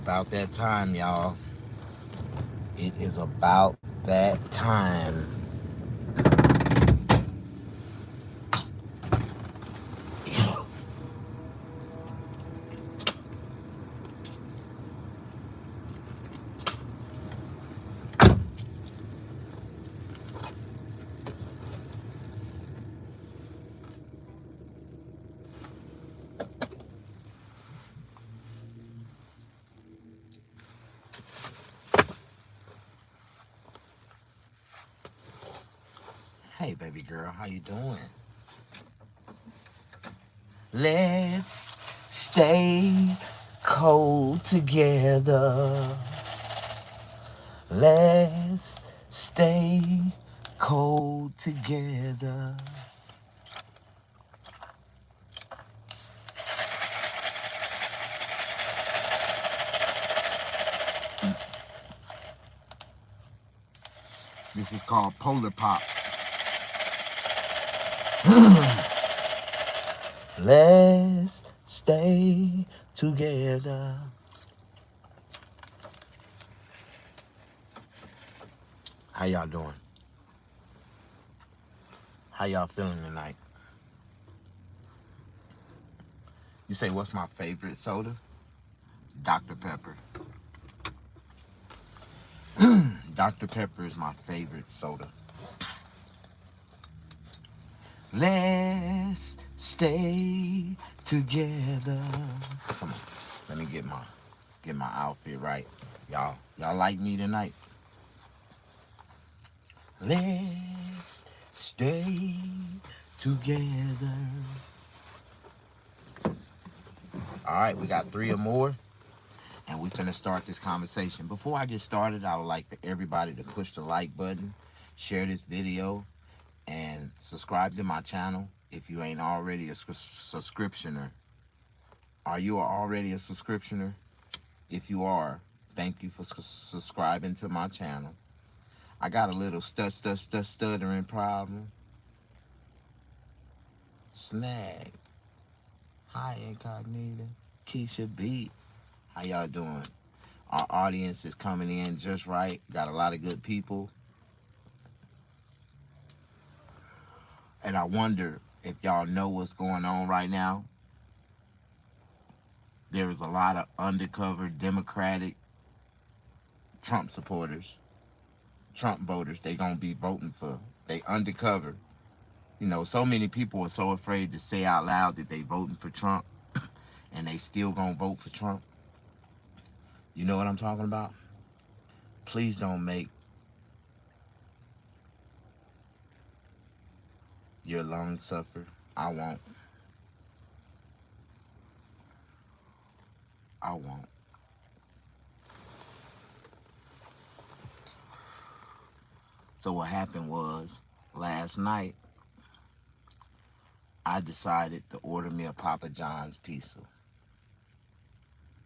about that time, y'all. It is about that time. Hey, baby girl, how you doing? Let's stay cold together. Let's stay cold together. This is called Polar Pop. Let's stay together. How y'all doing? How y'all feeling tonight? You say, what's my favorite soda? Dr. Pepper. Dr. Pepper is my favorite soda. Let's stay together. Come on, let me get my outfit right. Y'all like me tonight? Let's stay together. All right, we got 3 or more, and we finna start this conversation. Before I get started, I would like for everybody to push the like button, share this video, and subscribe to my channel if you ain't already a subscriptioner. Are you already a subscriptioner? If you are, thank you for subscribing to my channel. I got a little stuttering problem. Snag. Hi, Incognita. Keisha Beat. How y'all doing? Our audience is coming in just right. Got a lot of good people. And I wonder if y'all know what's going on right now. There is a lot of undercover Democratic Trump supporters, Trump voters. They gonna be voting for. They undercover. You know, so many people are so afraid to say out loud that they voting for Trump, and they still gonna vote for Trump. You know what I'm talking about? Please don't make your lungs suffer. I won't. I won't. So what happened was, last night, I decided to order me a Papa John's pizza.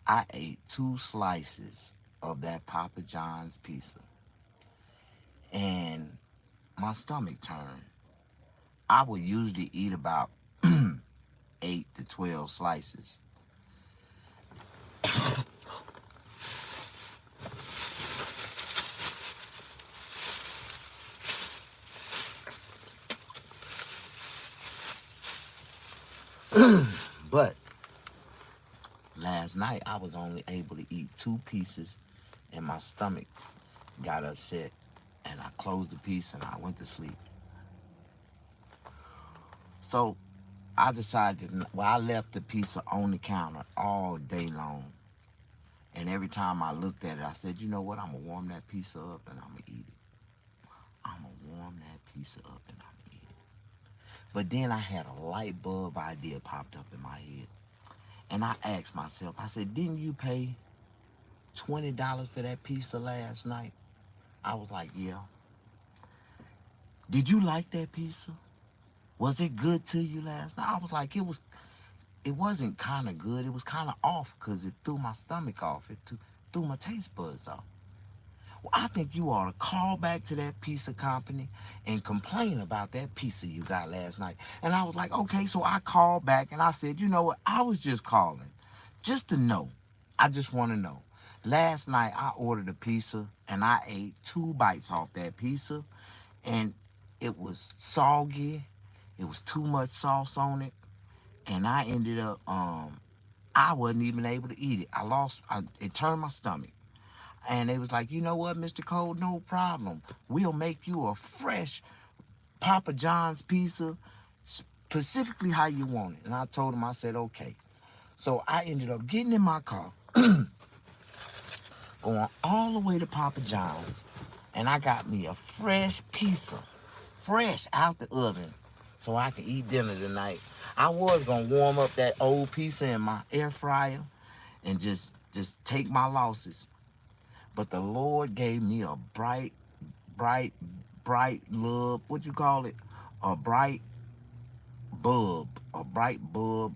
I ate 2 slices of that Papa John's pizza, and my stomach turned. I would usually eat about 8 to 12 slices. But last night I was only able to eat 2 pieces, and my stomach got upset, and I closed the piece and I went to sleep. So I decided, I left the pizza on the counter all day long. And every time I looked at it, I said, you know what? I'm going to warm that pizza up and I'm going to eat it. I'm going to warm that pizza up and I'm going to eat it. But then I had a light bulb idea popped up in my head. And I asked myself, I said, didn't you pay $20 for that pizza last night? I was like, yeah. Did you like that pizza? Was it good to you last night? I was like, it wasn't kind of good. It was kind of off because it threw my stomach off. It threw my taste buds off. Well, I think you ought to call back to that pizza company and complain about that pizza you got last night. And I was like, okay, so I called back and I said, you know what? I was just calling just to know. I just want to know. Last night I ordered a pizza and I ate 2 bites off that pizza, and it was soggy. It was too much sauce on it, and I ended up I wasn't even able to eat it. It turned my stomach. And they was like, you know what, Mr. Cole, no problem. We'll make you a fresh Papa John's pizza, specifically how you want it. And I told him, I said, okay. So I ended up getting in my car, going all the way to Papa John's, and I got me a fresh pizza, fresh out the oven, so I can eat dinner tonight. I was gonna warm up that old pizza in my air fryer and just take my losses. But the Lord gave me a bright, bright love, what you call it? A bright bulb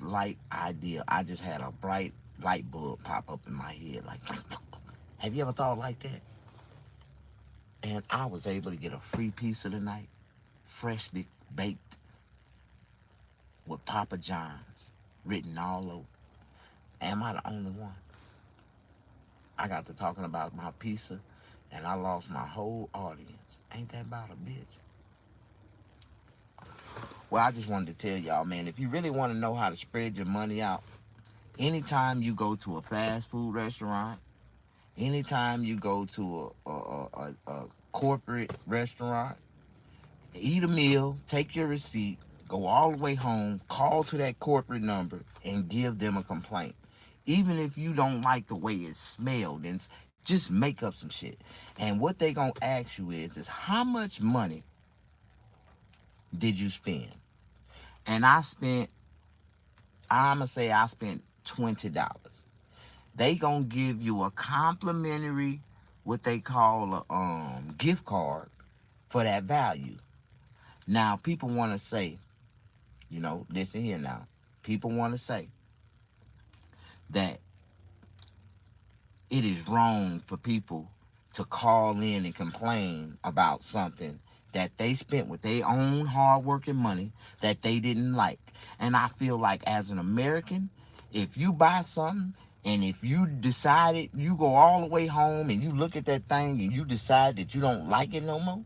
light idea. I just had a bright light bulb pop up in my head. Like, have you ever thought like that? And I was able to get a free pizza tonight, freshly baked with Papa John's written all over. Am I the only one? I got to talking about my pizza and I lost my whole audience. Ain't that about a bitch? Well, I just wanted to tell y'all, man, if you really want to know how to spread your money out, anytime you go to a fast food restaurant, anytime you go to a corporate restaurant, eat a meal, take your receipt, go all the way home, call to that corporate number, and give them a complaint. Even if you don't like the way it smelled, and just make up some shit. And what they gonna ask you is how much money did you spend? And I'ma say I spent $20. They gonna give you a complimentary, what they call a gift card for that value. Now people want to say, listen here now. People want to say that it is wrong for people to call in and complain about something that they spent with their own hard-working money that they didn't like. And I feel like as an American, if you buy something and if you decided, you go all the way home and you look at that thing and you decide that you don't like it no more,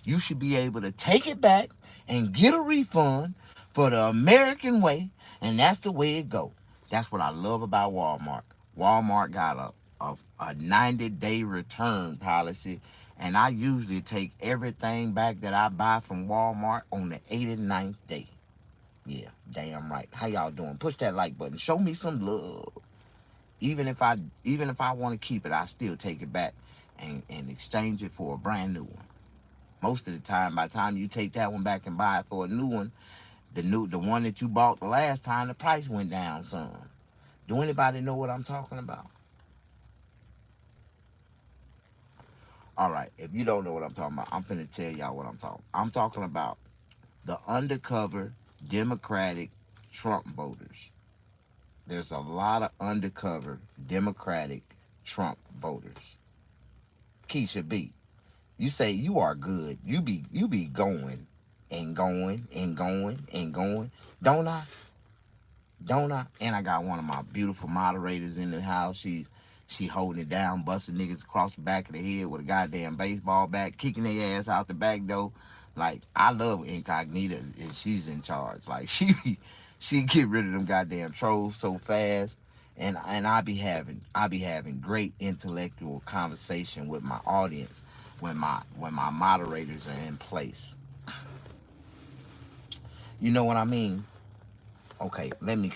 you should be able to take it back and get a refund for the American way, and that's the way it go. That's what I love about Walmart. Walmart got a 90-day return policy, and I usually take everything back that I buy from Walmart on the 89th day. Yeah, damn right. How y'all doing? Push that like button. Show me some love. Even if I want to keep it, I still take it back and exchange it for a brand new one. Most of the time, by the time you take that one back and buy it for a new one, the one that you bought the last time, the price went down some. Do anybody know what I'm talking about? All right, if you don't know what I'm talking about, I'm finna tell y'all what I'm talking. I'm talking about the undercover Democratic Trump voters. There's a lot of undercover Democratic Trump voters. Keisha B, you say you are good. You be going and going and going and going. Don't I? Don't I? And I got one of my beautiful moderators in the house. She holding it down, busting niggas across the back of the head with a goddamn baseball bat, kicking their ass out the back door. Like, I love Incognita, and she's in charge. Like, she get rid of them goddamn trolls so fast. And I be having great intellectual conversation with my audience when my moderators are in place. You know what I mean? Okay, let me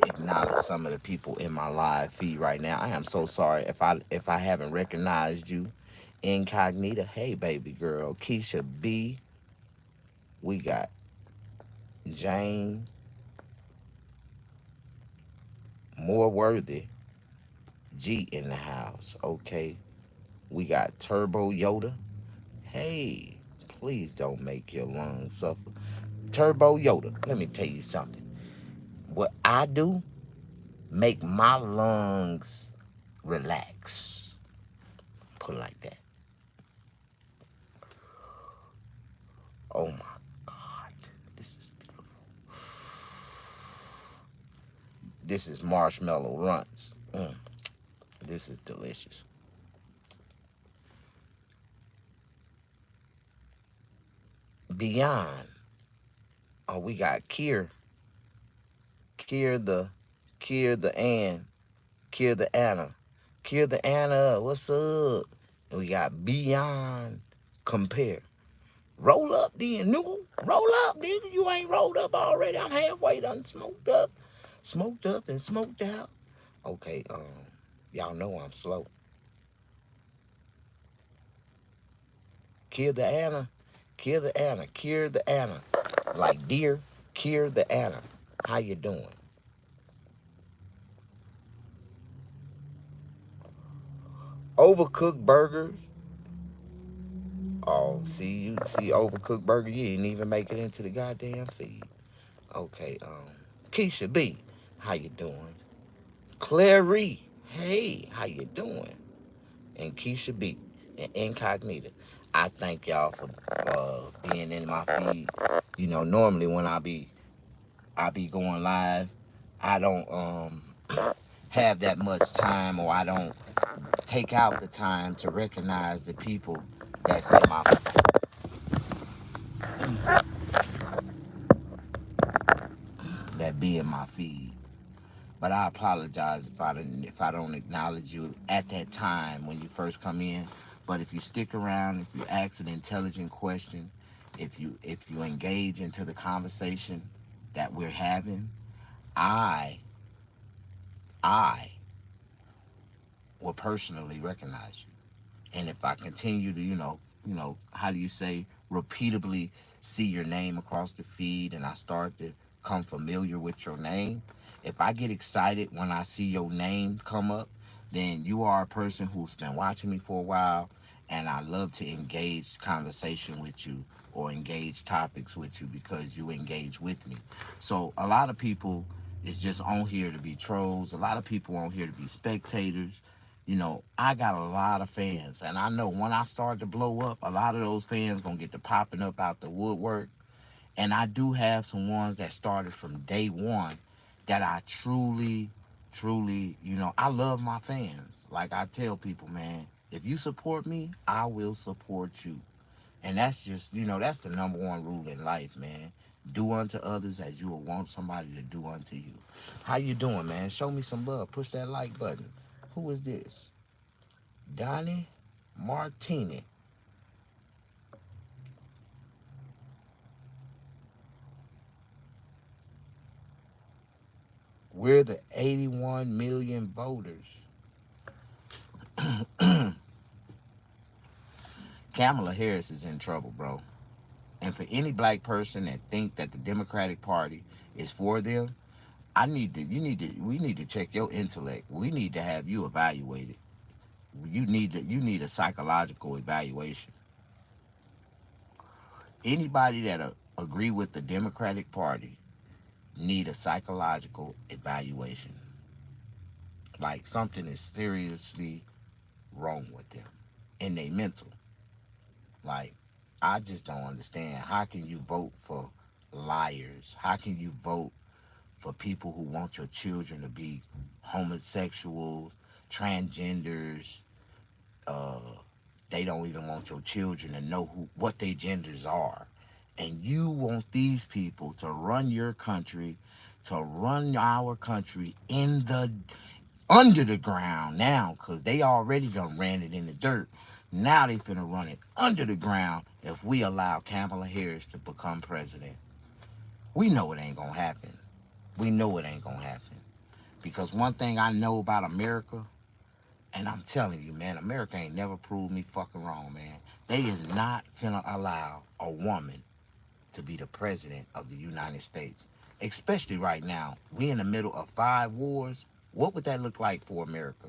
acknowledge some of the people in my live feed right now. I am so sorry if I haven't recognized you. Incognita, hey baby girl. Keisha B, we got Jane More Worthy G in the house. Okay, we got Turbo Yoda. Hey, please don't make your lungs suffer. Turbo Yoda, let me tell you something. What I do make my lungs relax. Put it like that. Oh my God, this is beautiful. This is Marshmallow Runts. This is delicious. Beyond. Oh, we got Kier the, Kier the Ann, Kier the Anna, Kier the Anna. What's up? And we got Beyond Compare. Roll up then, nigga. Roll up, nigga. You ain't rolled up already. I'm halfway done smoked up and smoked out. Okay, y'all know I'm slow. Kier the Anna, Kier the Anna, Kier the Anna. Like dear, Kier the Anna. How you doing? Overcooked burgers. Oh, see overcooked burger. You didn't even make it into the goddamn feed. Okay, Keisha B, how you doing? Clary, hey, how you doing? And Keisha B, and Incognita. I thank y'all for being in my feed. You know, normally when I be going live, I don't have that much time, or I don't take out the time to recognize the people that's in my that be in my feed. But I apologize if I don't acknowledge you at that time when you first come in. But if you stick around, if you ask an intelligent question, if you engage into the conversation that we're having, I I will personally recognize you. And if I continue to, how do you say, repeatedly see your name across the feed, and I start to come familiar with your name, if I get excited when I see your name come up, then you are a person who's been watching me for a while, and I love to engage conversation with you or engage topics with you because you engage with me. So a lot of people is just on here to be trolls. A lot of people on here to be spectators. I got a lot of fans, and I know when I start to blow up, a lot of those fans gonna get to popping up out the woodwork. And I do have some ones that started from day one that I truly, I love my fans. Like I tell people, man, if you support me, I will support you. And that's just, that's the number one rule in life, man. Do unto others as you will want somebody to do unto you. How you doing, man? Show me some love. Push that like button. Who is this? Donnie Martini. We're the 81 million voters. Kamala Harris is in trouble, bro. And for any black person that think that the Democratic Party is for them, we need to check your intellect. We need to have you evaluated. You need a psychological evaluation. Anybody that agree with the Democratic Party need a psychological evaluation. Like something is seriously wrong with them in their mental. Like, I just don't understand. How can you vote for liars? How can you vote for people who want your children to be homosexuals, transgenders? Uh, they don't even want your children to know what their genders are. And you want these people to run your country, to run our country in the under the ground now, because they already done ran it in the dirt. Now they finna run it under the ground if we allow Kamala Harris to become president. We know it ain't gonna happen. We know it ain't gonna happen. Because one thing I know about America, and I'm telling you, man, America ain't never proved me fucking wrong, man. They is not finna allow a woman to be the president of the United States. Especially right now. We in the middle of 5 wars. What would that look like for America?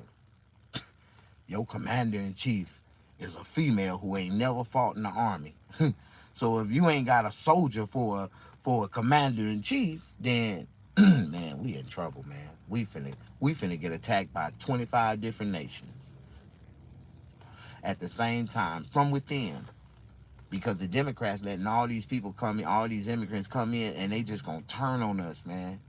Your commander in chief is a female who ain't never fought in the army. So if you ain't got a soldier for a commander in chief, then man, we in trouble, man. We finna get attacked by 25 different nations at the same time from within. Because the Democrats letting all these people come in, all these immigrants come in, and they just gonna turn on us, man.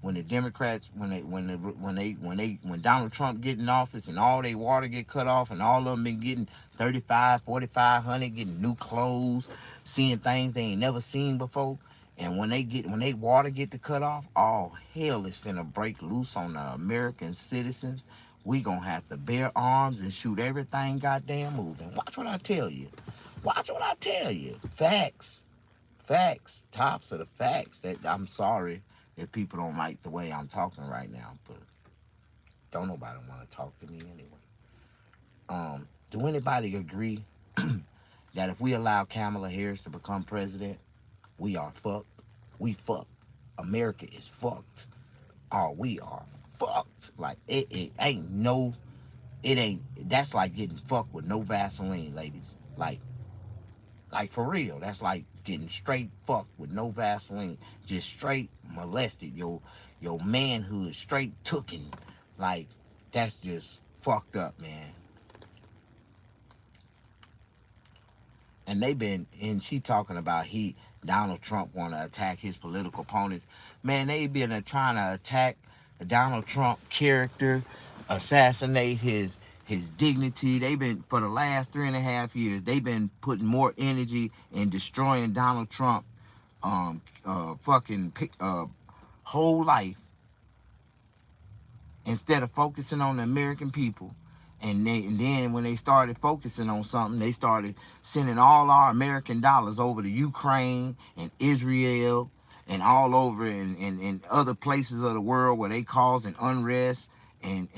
when the Democrats, when Donald Trump get in office and all their water get cut off and all of them been getting 35, 4500, getting new clothes, seeing things they ain't never seen before. And when they water get to cut off, all hell is finna break loose on the American citizens. We gonna have to bear arms and shoot everything goddamn moving. Watch what I tell you. Watch what I tell you. Facts. Facts. Tops of the facts. That I'm sorry if people don't like the way I'm talking right now, but don't nobody want to talk to me anyway. Do anybody agree that if we allow Kamala Harris to become president, we are fucked? We fucked. America is fucked. Oh, we are fucked. Like it ain't no, it ain't. That's like getting fucked with no Vaseline, ladies. Like for real. That's like getting straight fucked with no Vaseline. Just straight molested. Your manhood straight tooken. Like that's just fucked up, man. And she talking about Donald Trump want to attack his political opponents. Man, they been trying to attack Donald Trump character, assassinate his dignity. They've been, for the last 3.5 years, they've been putting more energy in destroying Donald Trump whole life instead of focusing on the American people. And then when they started focusing on something, they started sending all our American dollars over to Ukraine and Israel and all over in other places of the world where they causing unrest, and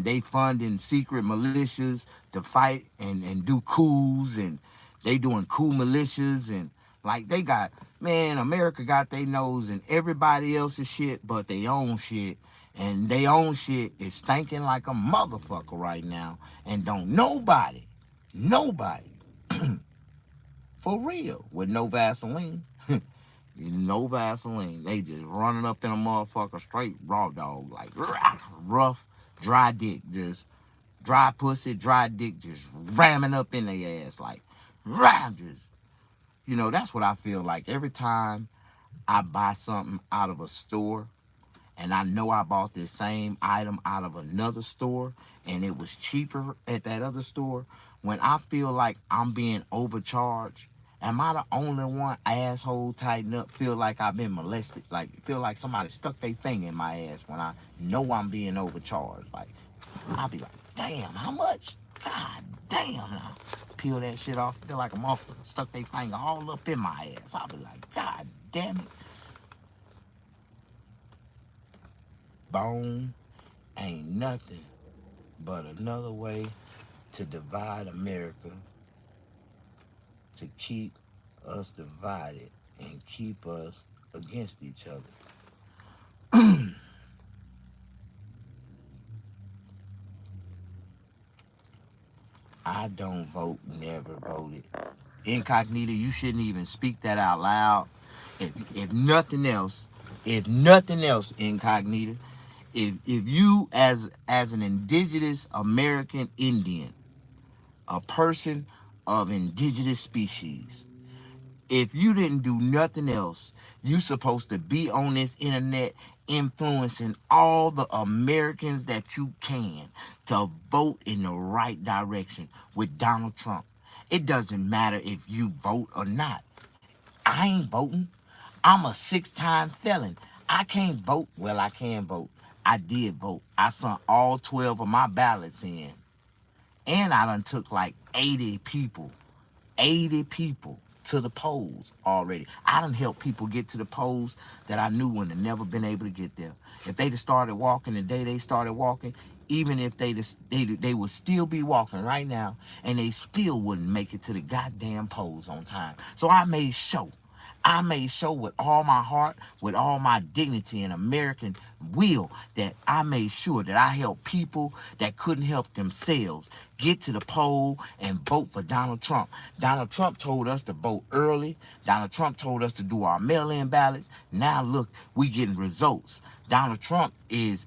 they funding secret militias to fight and do coups, and they doing coup militias, and like they got, man, America got their nose in everybody else's shit but their own shit. And they own shit is stinking like a motherfucker right now. And don't nobody, for real, with no Vaseline, no Vaseline. They just running up in a motherfucker straight raw dog, like rough, dry dick, just dry pussy, dry dick, just ramming up in their ass, like, just, that's what I feel like every time I buy something out of a store and I know I bought this same item out of another store and it was cheaper at that other store. When I feel like I'm being overcharged, am I the only one asshole tighten up, feel like I've been molested, like feel like somebody stuck their finger in my ass when I know I'm being overcharged? Like, I'll be like, damn, how much? God damn. I peel that shit off, feel like a motherfucker stuck their finger all up in my ass. I'll be like, God damn it. Bone ain't nothing but another way to divide America, to keep us divided and keep us against each other. I don't vote, never voted. Incognito, you shouldn't even speak that out loud. If nothing else, Incognito, if you as an indigenous American Indian, a person of indigenous species, if you didn't do nothing else, you supposed to be on this internet influencing all the Americans that you can to vote in the right direction with Donald Trump. It doesn't matter if you vote or not. I ain't voting. I'm a 6-time felon. I can't vote. Well, I can vote. I did vote. I sent all 12 of my ballots in. And I done took like 80 people to the polls already. I done helped people get to the polls that I knew wouldn't have never been able to get there. If they just started walking the day they started walking, even if they would still be walking right now, and they still wouldn't make it to the goddamn polls on time. So I made sure with all my heart, with all my dignity and American will, that I made sure that I helped people that couldn't help themselves get to the poll and vote for Donald Trump. Donald Trump told us to vote early. Donald Trump told us to do our mail-in ballots. Now look, we getting results. Donald Trump is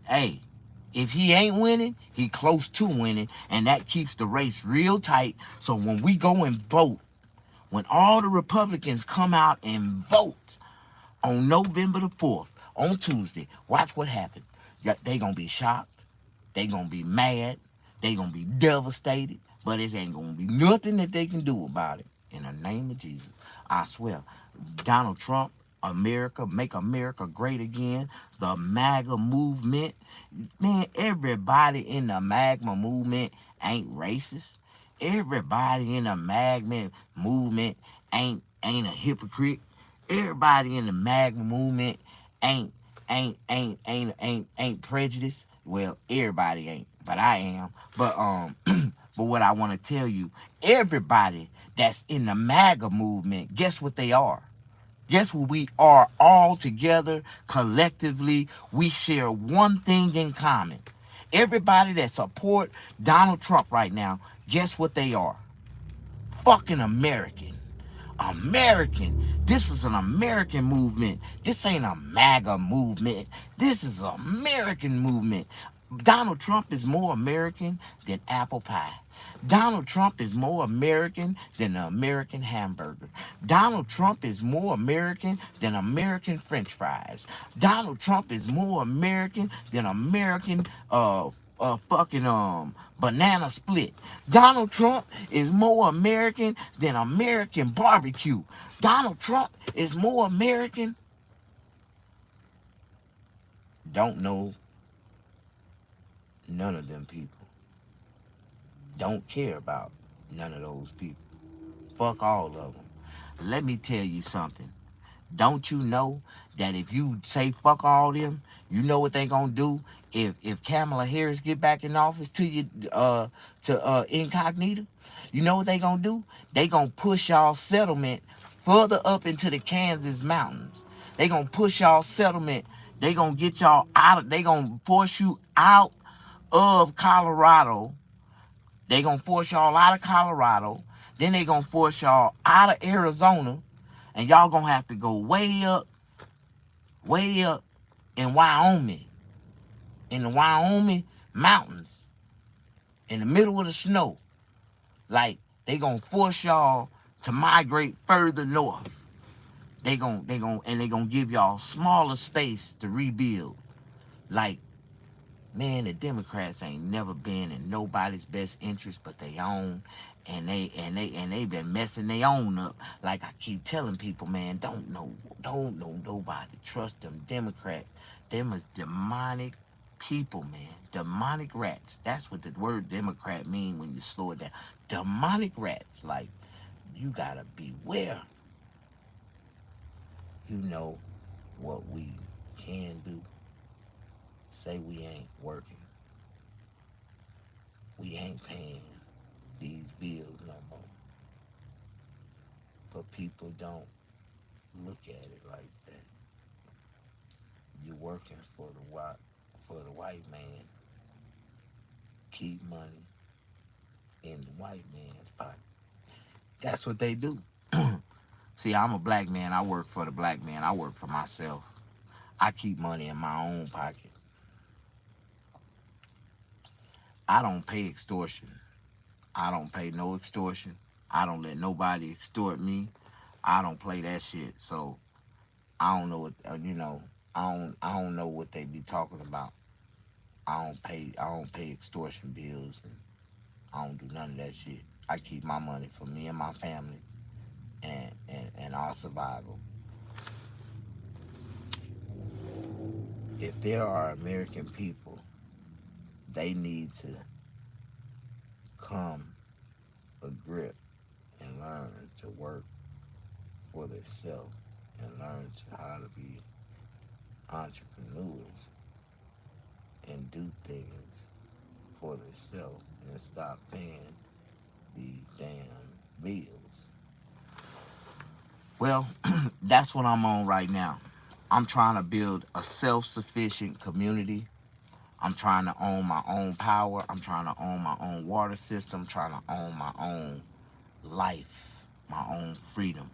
if he ain't winning, he close to winning, and that keeps the race real tight. So when we go and vote, when all the Republicans come out and vote on November the 4th, on Tuesday. Watch what happens. They gonna be shocked. They gonna be mad. They gonna be devastated. But it ain't gonna be nothing that they can do about it. In the name of Jesus, I swear. Donald Trump, America, make America great again. The MAGA movement. Man, everybody in the MAGA movement ain't racist. Everybody in the MAGA movement ain't a hypocrite. Everybody in the MAGA movement ain't ain't prejudiced. Well, everybody ain't, but I am. But what I want to tell you, everybody that's in the MAGA movement, guess what they are? Guess what we are all together, collectively? We share one thing in common. Everybody that support Donald Trump right now, guess what they are? Fucking American. American. This is an American movement. This ain't a MAGA movement. This is an American movement. Donald Trump is more American than apple pie. Donald Trump is more American than the American hamburger. Donald Trump is more American than American French fries. Donald Trump is more American than American fucking banana split. Donald Trump is more American than American barbecue. Donald Trump is more American. Don't know none of them people. Don't care about none of those people. Fuck all of them. Let me tell you something. Don't you know that if you say fuck all them, you know what they gonna do? If Kamala Harris get back in office to you incognito, you know what they gonna do? They gonna push y'all settlement further up into the Kansas mountains. They gonna push y'all settlement. They gonna get y'all out of. They gonna force you out of Colorado. They gonna force y'all out of Colorado. Then they gonna force y'all out of Arizona, and y'all gonna have to go way up in Wyoming, in the Wyoming mountains, in the middle of the snow. Like, they gonna force y'all to migrate further north. They gonna give y'all smaller space to rebuild. Like, man, the Democrats ain't never been in nobody's best interest but their own, and they been messing their own up. Like I keep telling people, man, don't know nobody. Trust them Democrats. Them is demonic people, man. Demonic rats. That's what the word Democrat mean when you slow it down. Demonic rats. Like, you gotta beware. You know what we can do. Say we ain't working. We ain't paying these bills no more. But people don't look at it like that. You're working for the white man. Keep money in the white man's pocket. That's what they do. See, I'm a black man. I work for the black man. I work for myself. I keep money in my own pocket. I don't pay extortion. I don't pay no extortion. I don't let nobody extort me. I don't play that shit. So I don't know what I don't know what they be talking about. I don't pay extortion bills, and I don't do none of that shit. I keep my money for me and my family and our survival. If there are American people, they need to come a grip and learn to work for themselves and learn to how to be entrepreneurs and do things for themselves and stop paying these damn bills. Well, that's what I'm on right now. I'm trying to build a self-sufficient community. I'm trying to own my own power. I'm trying to own my own water system. I'm trying to own my own life, my own freedom,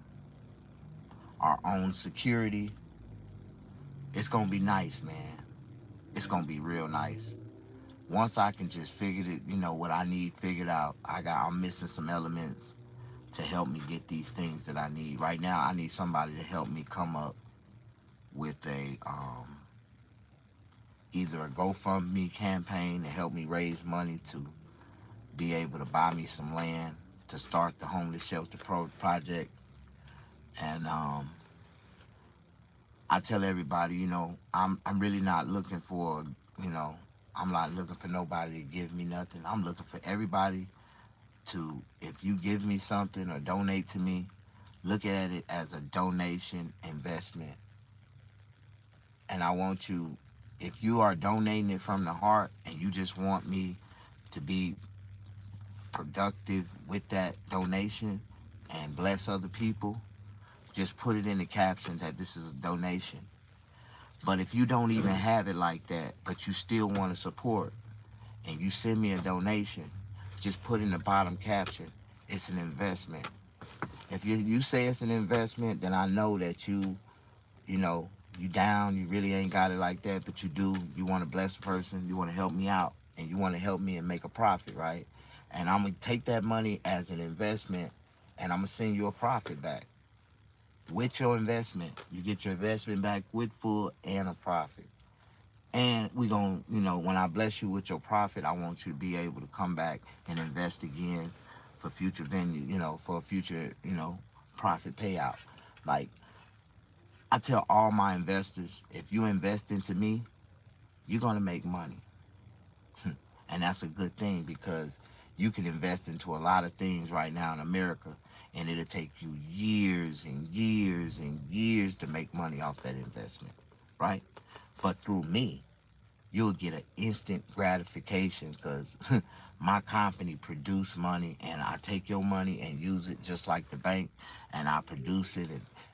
our own security. It's going to be nice, man. It's going to be real nice. Once I can just figure it, what I need figured out. I'm missing some elements to help me get these things that I need. Right now, I need somebody to help me come up with a either a GoFundMe campaign to help me raise money to be able to buy me some land to start the homeless shelter project. And I tell everybody, I'm really not looking for, you know, I'm not looking for nobody to give me nothing. I'm looking for everybody to, if you give me something or donate to me, look at it as a donation investment. And I want you, if you are donating it from the heart and you just want me to be productive with that donation and bless other people, just put it in the caption that this is a donation. But if you don't even have it like that, but you still want to support and you send me a donation, just put in the bottom caption, it's an investment. If you say it's an investment, then I know that you know, you down, you really ain't got it like that, but you do, you want to bless a person, you want to help me out, and you want to help me and make a profit, right? And I'm going to take that money as an investment, and I'm going to send you a profit back. With your investment, you get your investment back with full and a profit. And we going to, when I bless you with your profit, I want you to be able to come back and invest again for future venue, for a future, profit payout. Like, I tell all my investors, if you invest into me, you're going to make money. And that's a good thing because you can invest into a lot of things right now in America and it'll take you years and years and years to make money off that investment, right? But through me, you'll get an instant gratification because my company produce money and I take your money and use it just like the bank and I produce it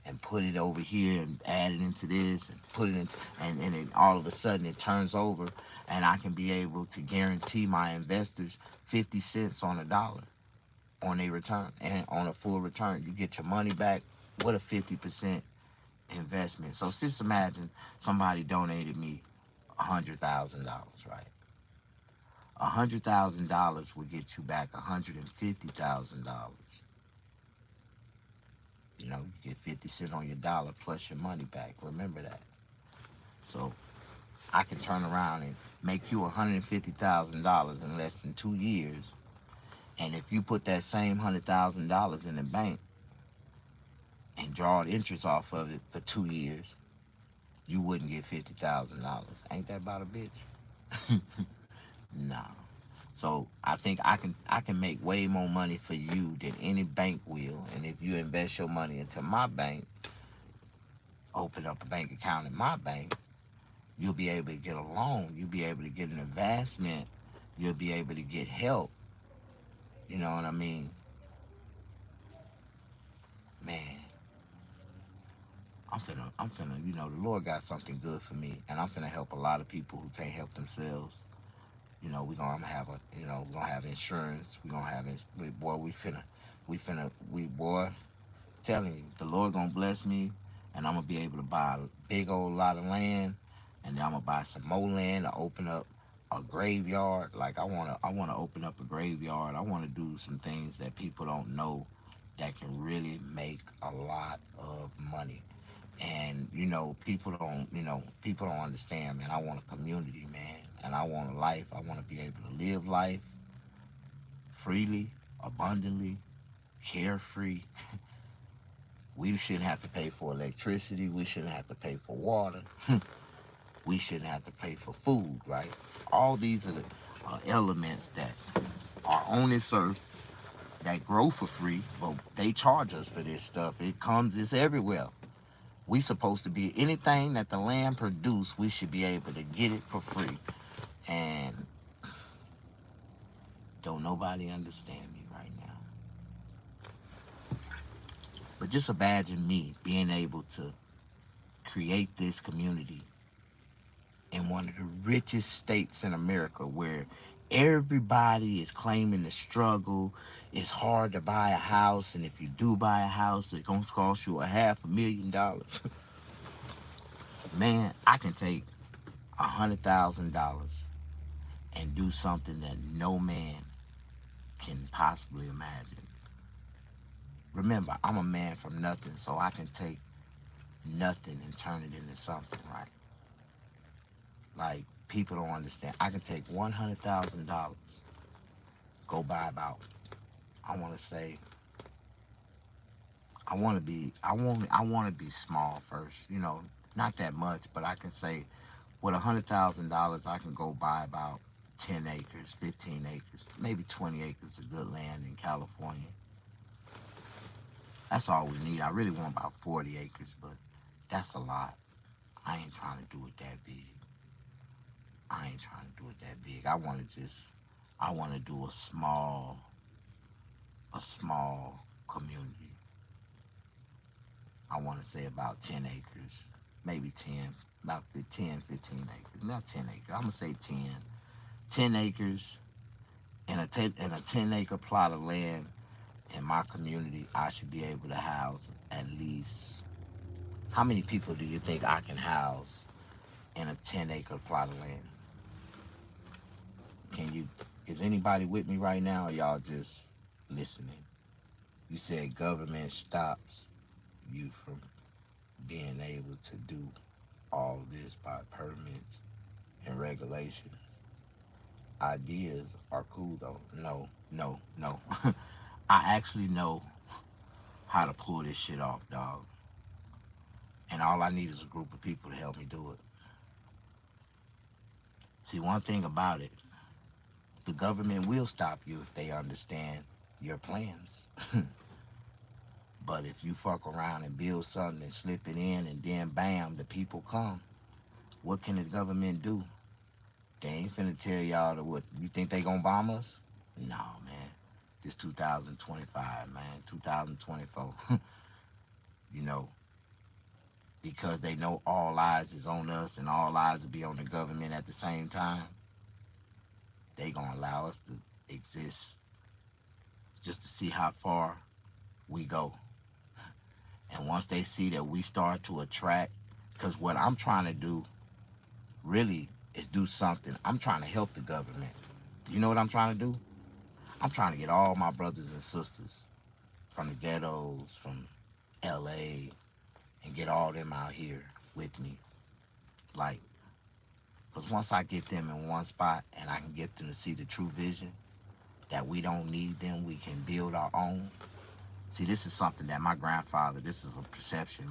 and put it over here and add it into this and put it into, and then all of a sudden it turns over and I can be able to guarantee my investors 50 cents on a dollar on a return, and on a full return. You get your money back with a 50% investment. So just imagine somebody donated me $100,000, right? $100,000 will get you back $150,000. You get 50 cents on your dollar plus your money back. Remember that. So I can turn around and make you $150,000 in less than 2 years. And if you put that same $100,000 in the bank and draw the interest off of it for 2 years, you wouldn't get $50,000. Ain't that about a bitch? Nah. So I think I can make way more money for you than any bank will. And if you invest your money into my bank, open up a bank account in my bank, you'll be able to get a loan. You'll be able to get an investment. You'll be able to get help. You know what I mean? Man, the Lord got something good for me, and I'm finna help a lot of people who can't help themselves. We're gonna have we're gonna have insurance. We're gonna have, boy, boy, telling you, the Lord gonna bless me, and I'm gonna be able to buy a big old lot of land, and then I'm gonna buy some more land to open up a graveyard. Like I wanna open up a graveyard. I wanna do some things that people don't know that can really make a lot of money. And people don't understand, man. I want a community, man, and I want a life. I want to be able to live life freely, abundantly, carefree. We shouldn't have to pay for electricity. We shouldn't have to pay for water. We shouldn't have to pay for food, right? All these are the elements that are on this earth that grow for free, but they charge us for this stuff. It's everywhere. We supposed to be, anything that the land produce, we should be able to get it for free. And don't nobody understand me right now. But just imagine me being able to create this community in one of the richest states in America where everybody is claiming the struggle. It's hard to buy a house, and if you do buy a house, it's gonna cost you $500,000. Man, I can take $100,000 and do something that no man can possibly imagine. Remember, I'm a man from nothing, so I can take nothing and turn it into something, right? Like, People don't understand. I can take $100,000, go buy about, I want to say, I want to be small first, not that much, but I can say with $100,000, I can go buy about 10 acres, 15 acres, maybe 20 acres of good land in California. That's all we need. I really want about 40 acres, but that's a lot. I ain't trying to do it that big. I want to do a small community. I want to say about 10 acres, maybe 10, about 10, 15 acres, not 10 acres. I'm going to say 10. 10 acres in a 10-acre plot of land in my community. I should be able to house at least, how many people do you think I can house in a 10-acre plot of land? Is anybody with me right now, or y'all just listening? You said government stops you from being able to do all this by permits and regulations. Ideas are cool though. No. I actually know how to pull this shit off, dog. And all I need is a group of people to help me do it. See, one thing about it, the government will stop you if they understand your plans. But if you fuck around and build something and slip it in and then bam, the people come, what can the government do? They ain't finna tell y'all to what, you think they gonna bomb us? No, man. This 2025, man, 2024. you know, because they know all eyes is on us and all eyes will be on the government at the same time, they gonna allow us to exist just to see how far we go. And once they see that we start to attract, because what I'm trying to do really is do something. I'm trying to help the government. You know what I'm trying to do? I'm trying to get all my brothers and sisters from the ghettos, from LA, and get all them out here with me. Like, because once I get them in one spot and I can get them to see the true vision, that we don't need them, we can build our own. See, this is something that my grandfather, this is a perception,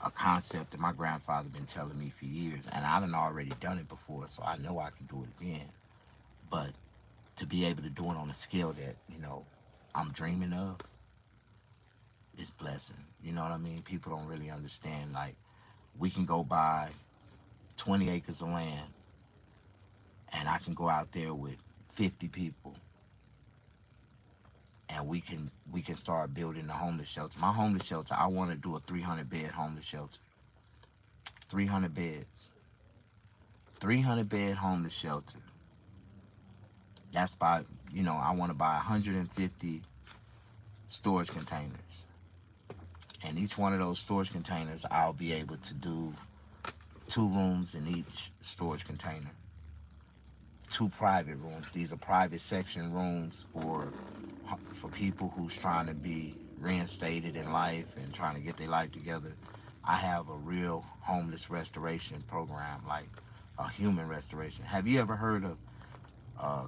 a concept that my grandfather been telling me for years, and I done already done it before, so I know I can do it again. But to be able to do it on a scale that, I'm dreaming of, is blessing. You know what I mean? People don't really understand, like, we can go buy 20 acres of land, and I can go out there with 50 people, and we can start building the homeless shelter. My homeless shelter, I want to do a 300-bed homeless shelter. 300 beds. 300-bed homeless shelter. That's by, I want to buy 150 storage containers. And each one of those storage containers, I'll be able to do 2 rooms in each storage container. 2 private rooms. These are private section rooms for people who's trying to be reinstated in life and trying to get their life together. I have a real homeless restoration program, like a human restoration. Have you ever heard of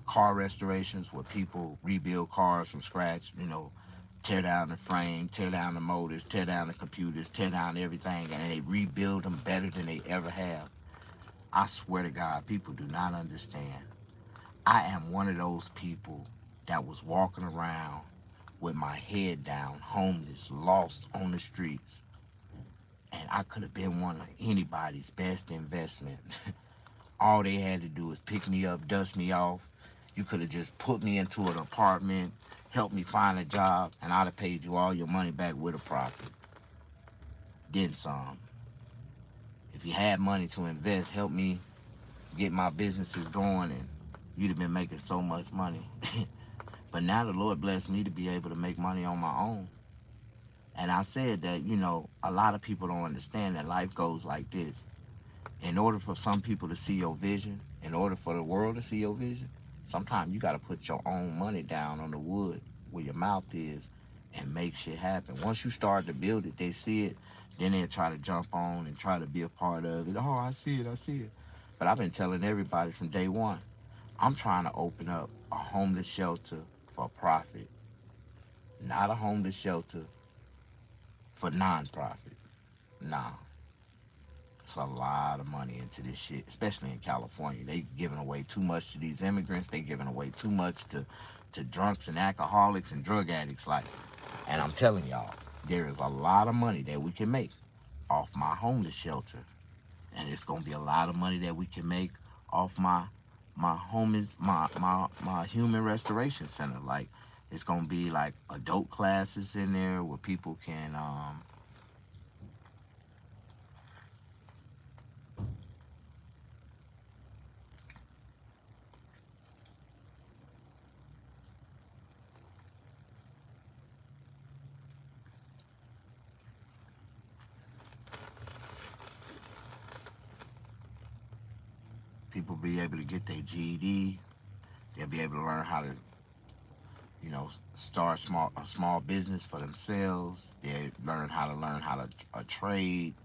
car restorations where people rebuild cars from scratch, tear down the frame, tear down the motors, tear down the computers, tear down everything, and they rebuild them better than they ever have? I swear to God, people do not understand. I am one of those people that was walking around with my head down, homeless, lost on the streets. And I could have been one of anybody's best investment. All they had to do was pick me up, dust me off. You could have just put me into an apartment, helped me find a job, and I'd have paid you all your money back with a profit. Then some. If you had money to invest, help me get my businesses going, and you'd have been making so much money. But now the Lord blessed me to be able to make money on my own. And I said that, a lot of people don't understand that life goes like this. In order for some people to see your vision, in order for the world to see your vision, sometimes you got to put your own money down on the wood where your mouth is and make shit happen. Once you start to build it, they see it, then they'll try to jump on and try to be a part of it. Oh, I see it. But I've been telling everybody from day one, I'm trying to open up a homeless shelter for profit, not a homeless shelter for non-profit. Nah, it's a lot of money into this shit, especially in California. They giving away too much to these immigrants. They giving away too much to drunks and alcoholics and drug addicts. Like, and I'm telling y'all, there is a lot of money that we can make off my homeless shelter, and it's gonna be a lot of money that we can make off my homeless my human restoration center. Like, it's gonna be like adult classes in there where people can people be able to get their GED. They'll be able to learn how to, start a small business for themselves. They learn how to a trade.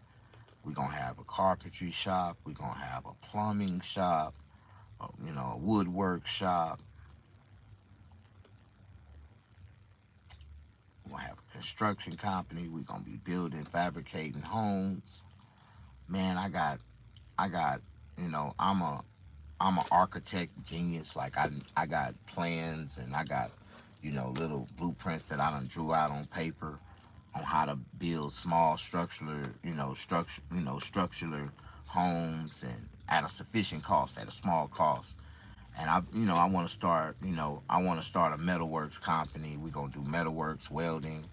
We're gonna have a carpentry shop. We're gonna have a plumbing shop. A woodwork shop. We're gonna have a construction company. We're gonna be building, fabricating homes. Man, I got, I'm an architect genius. Like, I got plans, and I got, little blueprints that I done drew out on paper on how to build small structural homes, and at a sufficient cost, at a small cost. And I want to start, I want to start a metalworks company. We're gonna do metalworks, welding.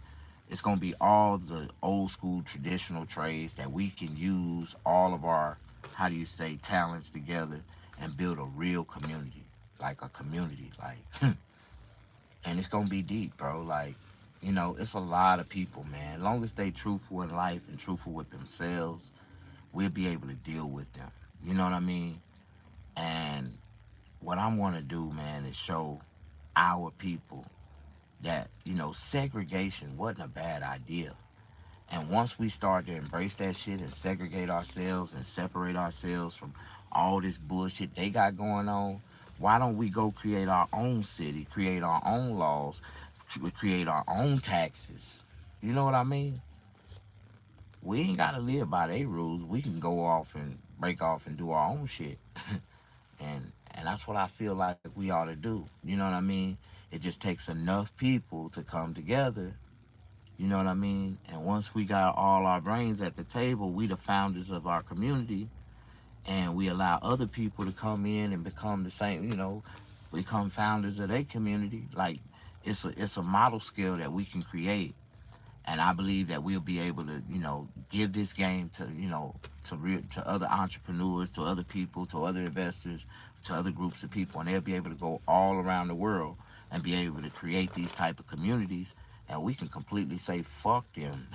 It's gonna be all the old school traditional trades that we can use all of our, how do you say, talents together and build a real community, like a community, like, and it's gonna be deep, bro. Like, it's a lot of people, man. As long as they truthful in life and truthful with themselves, we'll be able to deal with them. You know what I mean? And what I want to do, man, is show our people that, segregation wasn't a bad idea. And once we start to embrace that shit and segregate ourselves and separate ourselves from all this bullshit they got going on, why don't we go create our own city, create our own laws, create our own taxes? You know what I mean? We ain't gotta live by their rules. We can go off and break off and do our own shit. And that's what I feel like we ought to do. You know what I mean? It just takes enough people to come together. You know what I mean? And once we got all our brains at the table, we the founders of our community, and we allow other people to come in and become the same, become founders of their community. Like, it's a model skill that we can create, and I believe that we'll be able to, give this game to, to other entrepreneurs, to other people, to other investors, to other groups of people, and they'll be able to go all around the world and be able to create these type of communities, and we can completely say fuck them.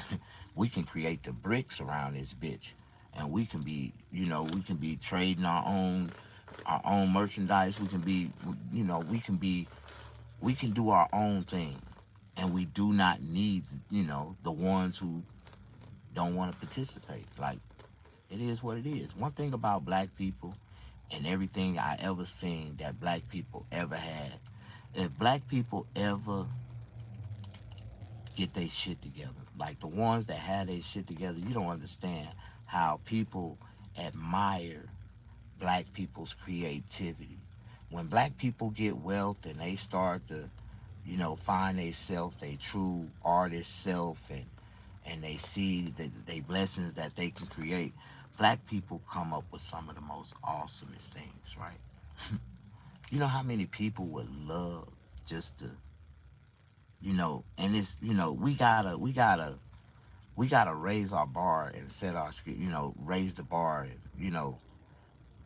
We can create the bricks around this bitch, and we can be, we can be trading our own merchandise. We can be, we can do our own thing, and we do not need, the ones who don't want to participate. Like, it is what it is. One thing about black people and everything I ever seen that black people ever had, if black people ever get their shit together, like the ones that had their shit together, you don't understand how people admire black people's creativity. When black people get wealth and they start to, find they self, they true artist self, and they see they blessings that they can create, black people come up with some of the most awesomest things, right? You know how many people would love just to, and it's, we gotta raise our bar and set our, raise the bar,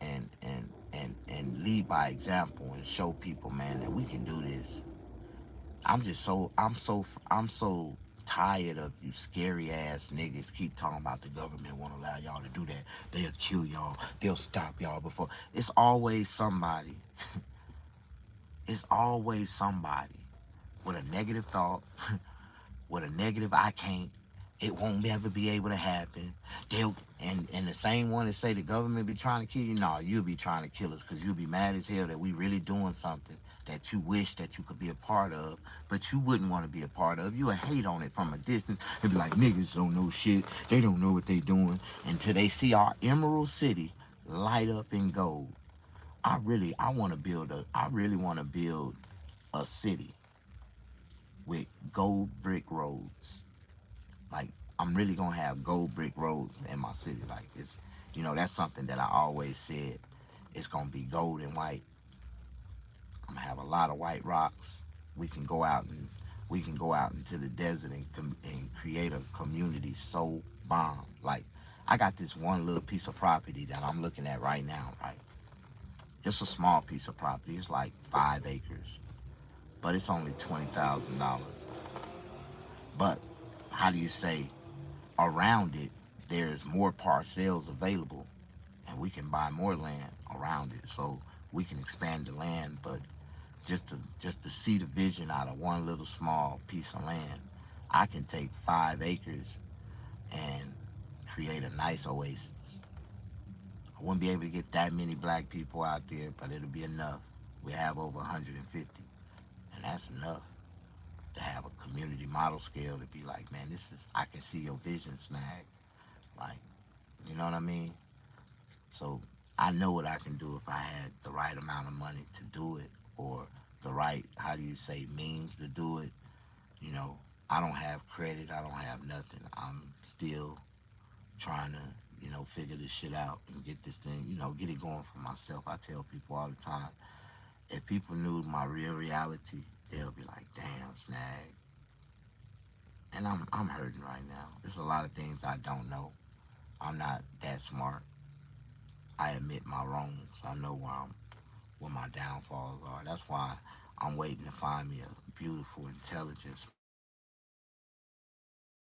and, and lead by example and show people, man, that we can do this. I'm so tired of you scary ass niggas keep talking about the government won't allow y'all to do that. They'll kill y'all. They'll stop y'all before. It's always somebody. It's always somebody with a negative thought, with a negative I can't, It won't ever be able to happen. They'll and the same one that say the government be trying to kill you, no, you'll be trying to kill us because you'll be mad as hell that we really doing something that you wish that you could be a part of, but you wouldn't want to be a part of. You would hate on it from a distance and be like, niggas don't know shit. They don't know what they doing until they see our Emerald City light up in gold. I really want to build a city with gold brick roads. Like, I'm really gonna have gold brick roads in my city. Like, it's, that's something that I always said. It's gonna be gold and white. I'm gonna have a lot of white rocks. We can go out and we can go out into the desert and create a community so bomb. Like, I got this one little piece of property that I'm looking at right now. Right, it's a small piece of property. It's like 5 acres, but it's only $20,000. But how do you say, around it, there's more parcels available, and we can buy more land around it, so we can expand the land. But just to see the vision out of one little small piece of land, I can take 5 acres and create a nice oasis. I wouldn't be able to get that many black people out there, but it'll be enough. We have over 150, and that's enough to have a community model scale to be like, man, I can see your vision, Snag. Like, you know what I mean? So I know what I can do if I had the right amount of money to do it, or the right, how do you say, means to do it. You know, I don't have credit. I don't have nothing. I'm still trying to, figure this shit out and get this thing, get it going for myself. I tell people all the time, if people knew my real reality, they'll be like, damn, Snag. And I'm hurting right now. There's a lot of things I don't know. I'm not that smart. I admit my wrongs. I know where my downfalls are. That's why I'm waiting to find me a beautiful, intelligent, smart woman that can help me build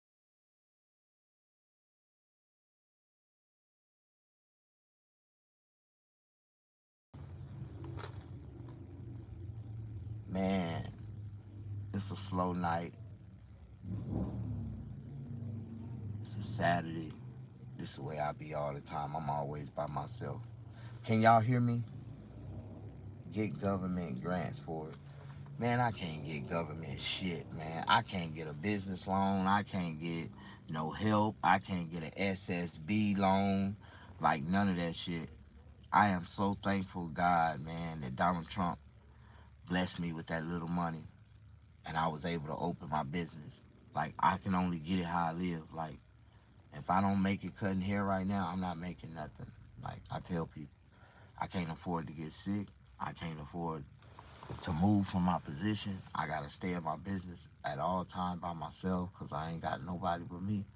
this thing. Man, it's a slow night. It's a Saturday. This is the way I be all the time. I'm always by myself. Can y'all hear me? Get government grants for it. Man, I can't get government shit, man. I can't get a business loan. I can't get no help. I can't get an SSB loan. Like, none of that shit. I am so thankful, God, man, that Donald Trump blessed me with that little money and I was able to open my business. Like, I can only get it how I live. Like, if I don't make it cutting hair right now, I'm not making nothing. Like, I tell people, I can't afford to get sick. I can't afford to move from my position. I gotta stay in my business at all time by myself because I ain't got nobody but me.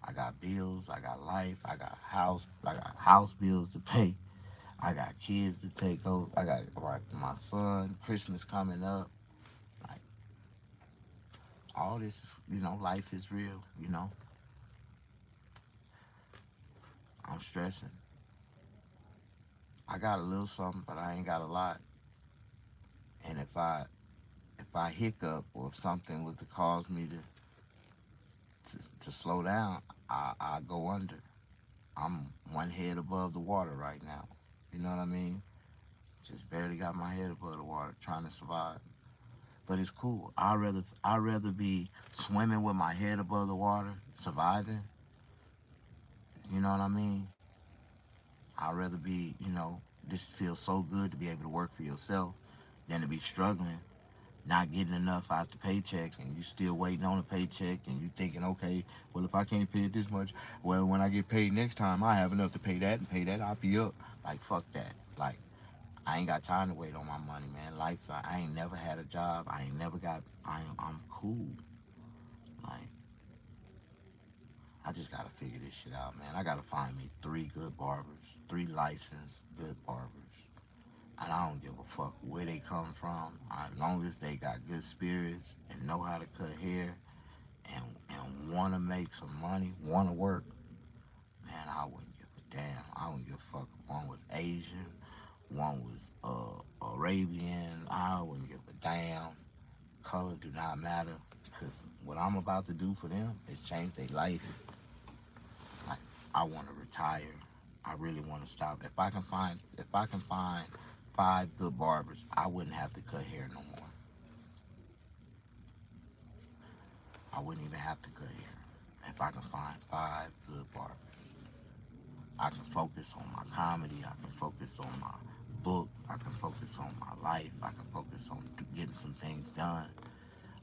I got bills, I got life, I got house bills to pay. I got kids to take over. I got my son, Christmas coming up. Like, all this, life is real. I'm stressing. I got a little something, but I ain't got a lot. And if I hiccup, or if something was to cause me to slow down, I go under. I'm one head above the water right now. You know what I mean? Just barely got my head above the water, trying to survive. But it's cool. I'd rather be swimming with my head above the water, surviving. You know what I mean? I'd rather be, this feels so good to be able to work for yourself than to be struggling, not getting enough out the paycheck, and you still waiting on a paycheck, and you thinking, okay, well, if I can't pay it this much, well, when I get paid next time, I have enough to pay that and pay that. I'll be up. Like, fuck that. Like, I ain't got time to wait on my money, man. Life, I ain't never had a job. I ain't never got. I'm cool. Like, I just gotta figure this shit out, man. I gotta find me 3 good barbers, 3 licensed good barbers, and I don't give a fuck where they come from, as long as they got good spirits and know how to cut hair and want to make some money, want to work. Man, I wouldn't give a damn. I wouldn't give a fuck if one was Asian, one was Arabian. I wouldn't give a damn. color do not matter, because what I'm about to do for them is change their life. Like, I want to retire. I really want to stop. If I can find 5 good barbers, I wouldn't have to cut hair no more. I wouldn't even have to cut hair. If I can find 5 good barbers, I can focus on my comedy. I can focus on my book. I can focus on my life. I can focus on getting some things done.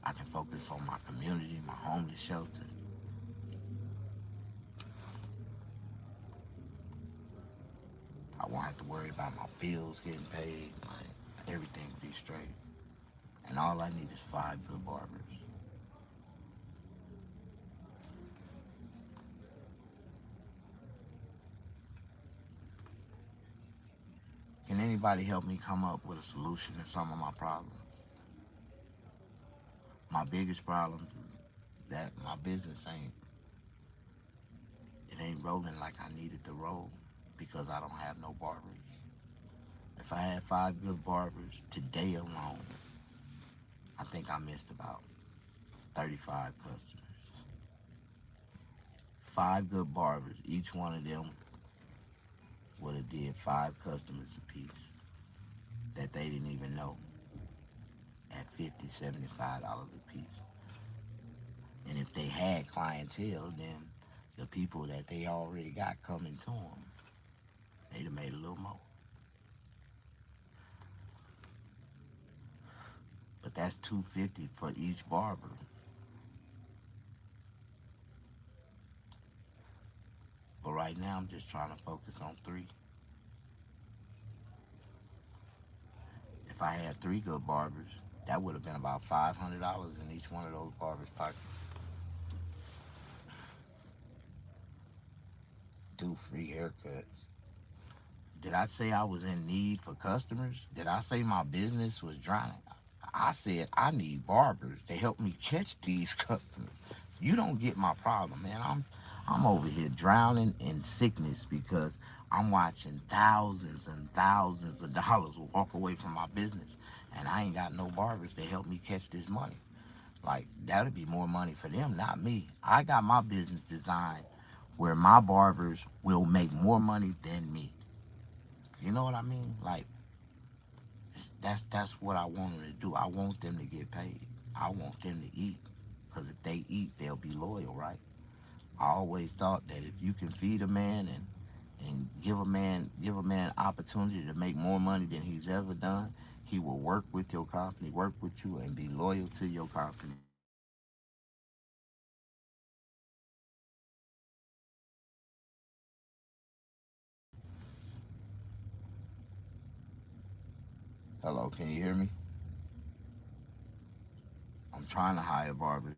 I can focus on my community, my homeless shelter. I won't have to worry about my bills getting paid. Like, everything will be straight. And all I need is 5 good barbers. Can anybody help me come up with a solution to some of my problems? My biggest problem is that my business ain't rolling like I need it to roll because I don't have no barbers. If I had 5 good barbers today alone, I think I missed about 35 customers. 5 good barbers, each one of them would have did 5 customers apiece that they didn't even know at $50, $75 a piece. And if they had clientele, then the people that they already got coming to them, they'd have made a little more. But that's $250 for each barber. But right now, I'm just trying to focus on 3. If I had 3 good barbers, that would have been about $500 in each one of those barbers' pockets. Do free haircuts. Did I say I was in need for customers? Did I say my business was drowning? I said I need barbers to help me catch these customers. You don't get my problem, man. I'm over here drowning in sickness because I'm watching thousands and thousands of dollars walk away from my business, and I ain't got no barbers to help me catch this money. Like, that'll be more money for them, not me. I got my business designed where my barbers will make more money than me. You know what I mean? Like, that's what I want them to do. I want them to get paid. I want them to eat, because if they eat, they'll be loyal, right? I always thought that if you can feed a man and give a man opportunity to make more money than he's ever done, he will work with your company, work with you, and be loyal to your company. Hello, can you hear me? I'm trying to hire barbers.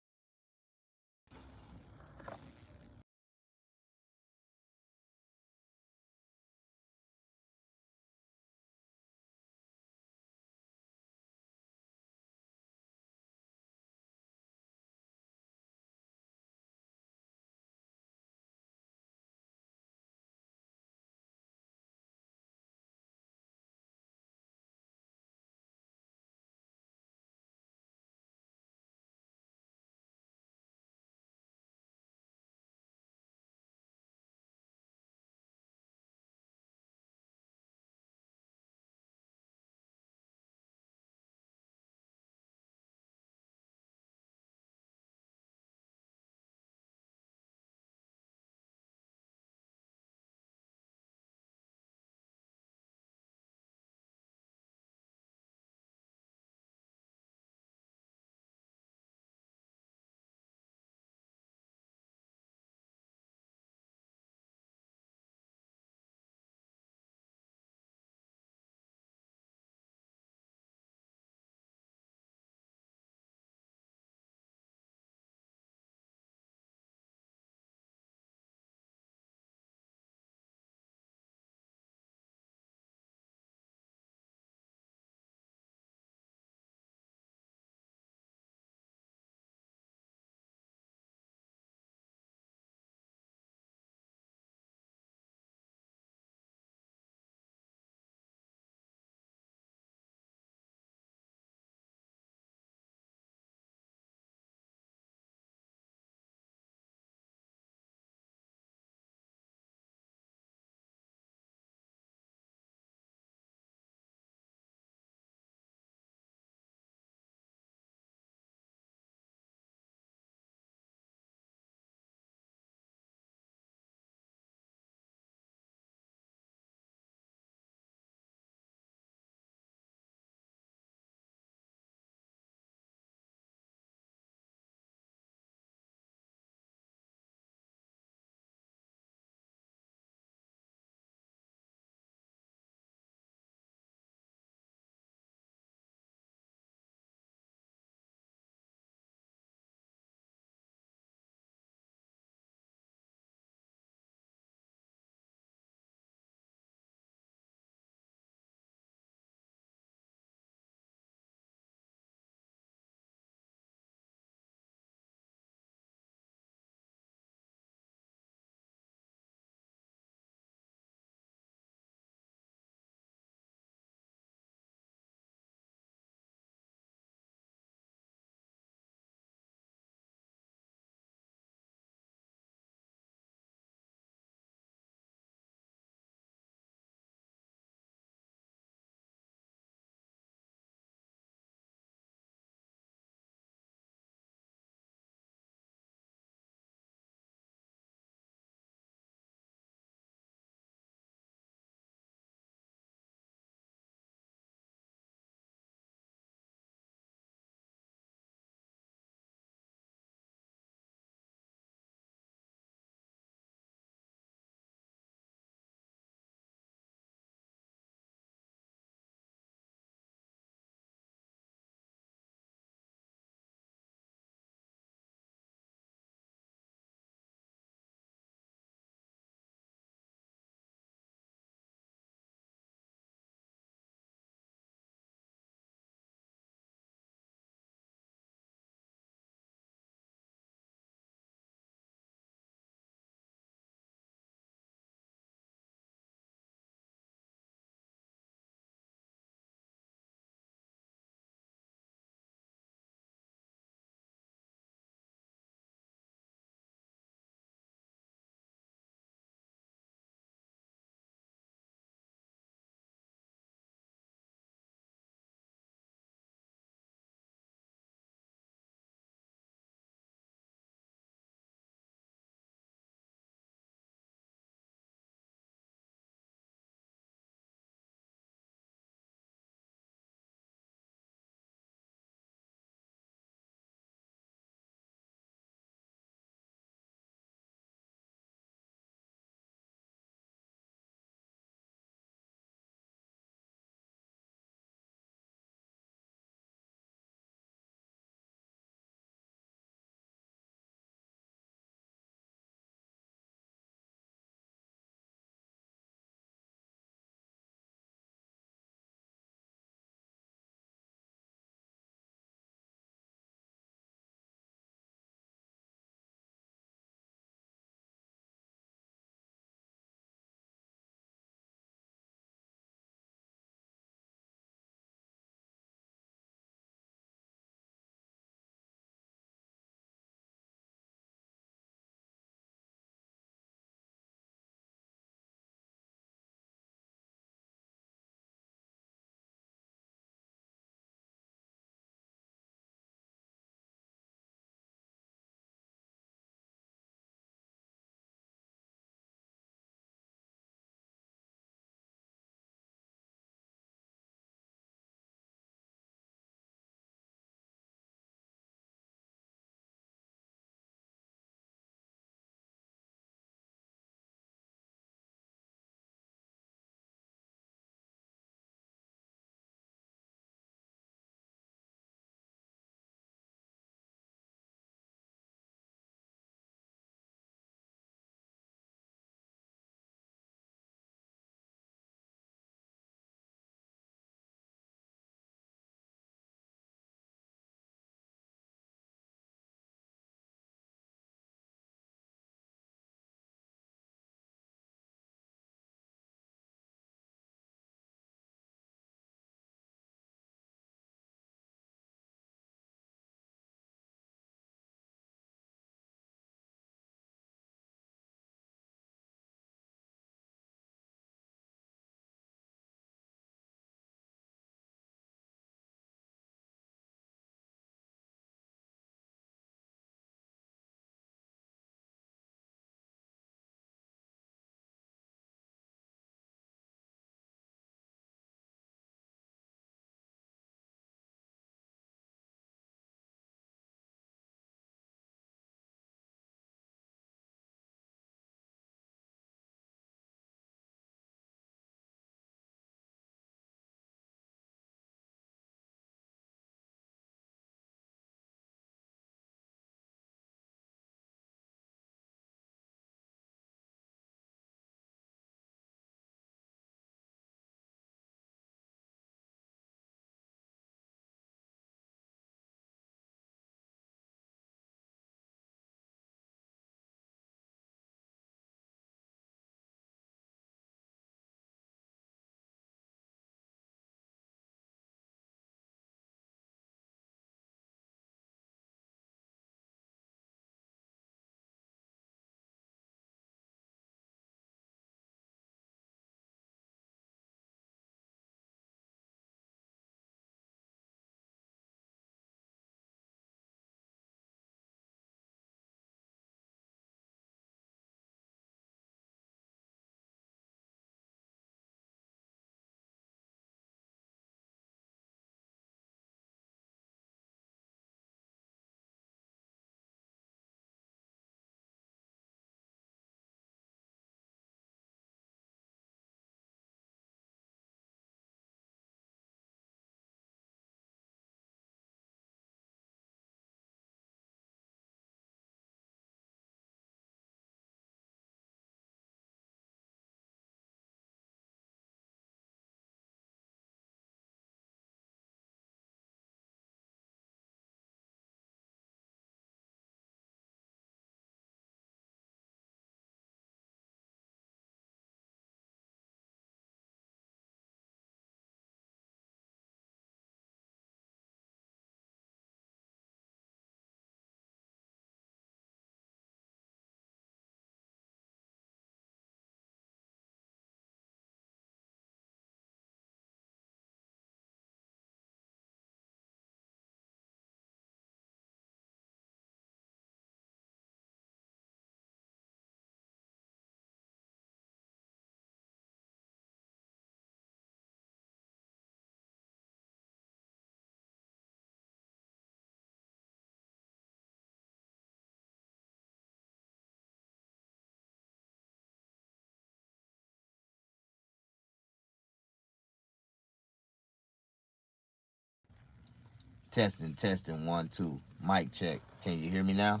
Testing, testing, 1, 2. Mic check. Can you hear me now?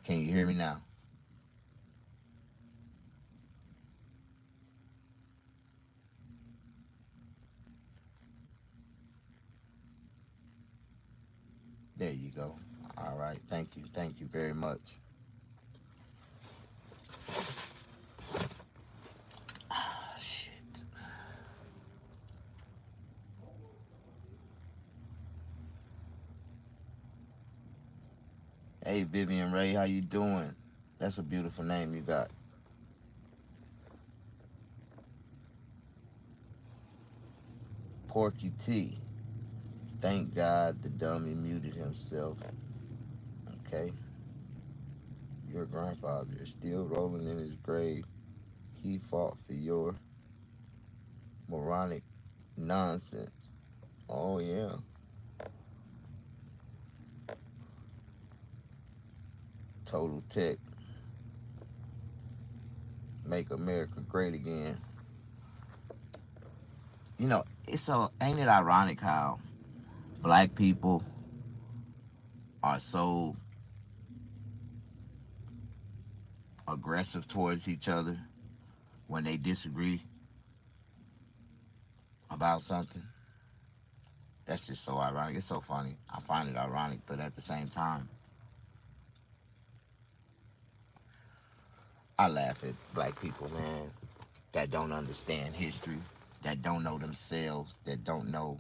Can you hear me now? There you go. All right. Thank you. Thank you very much. Shit. Hey, Vivian Ray, how you doing? That's a beautiful name you got. Porky T. Thank God the dummy muted himself. Okay. Your grandfather is still rolling in his grave. He fought for your moronic nonsense. Oh, yeah. Total Tech. Make America great again. You know, ain't it ironic how black people are so aggressive towards each other when they disagree about something? That's just so ironic. It's so funny. I find it ironic, but at the same time, I laugh at black people, man, that don't understand history, that don't know themselves, that don't know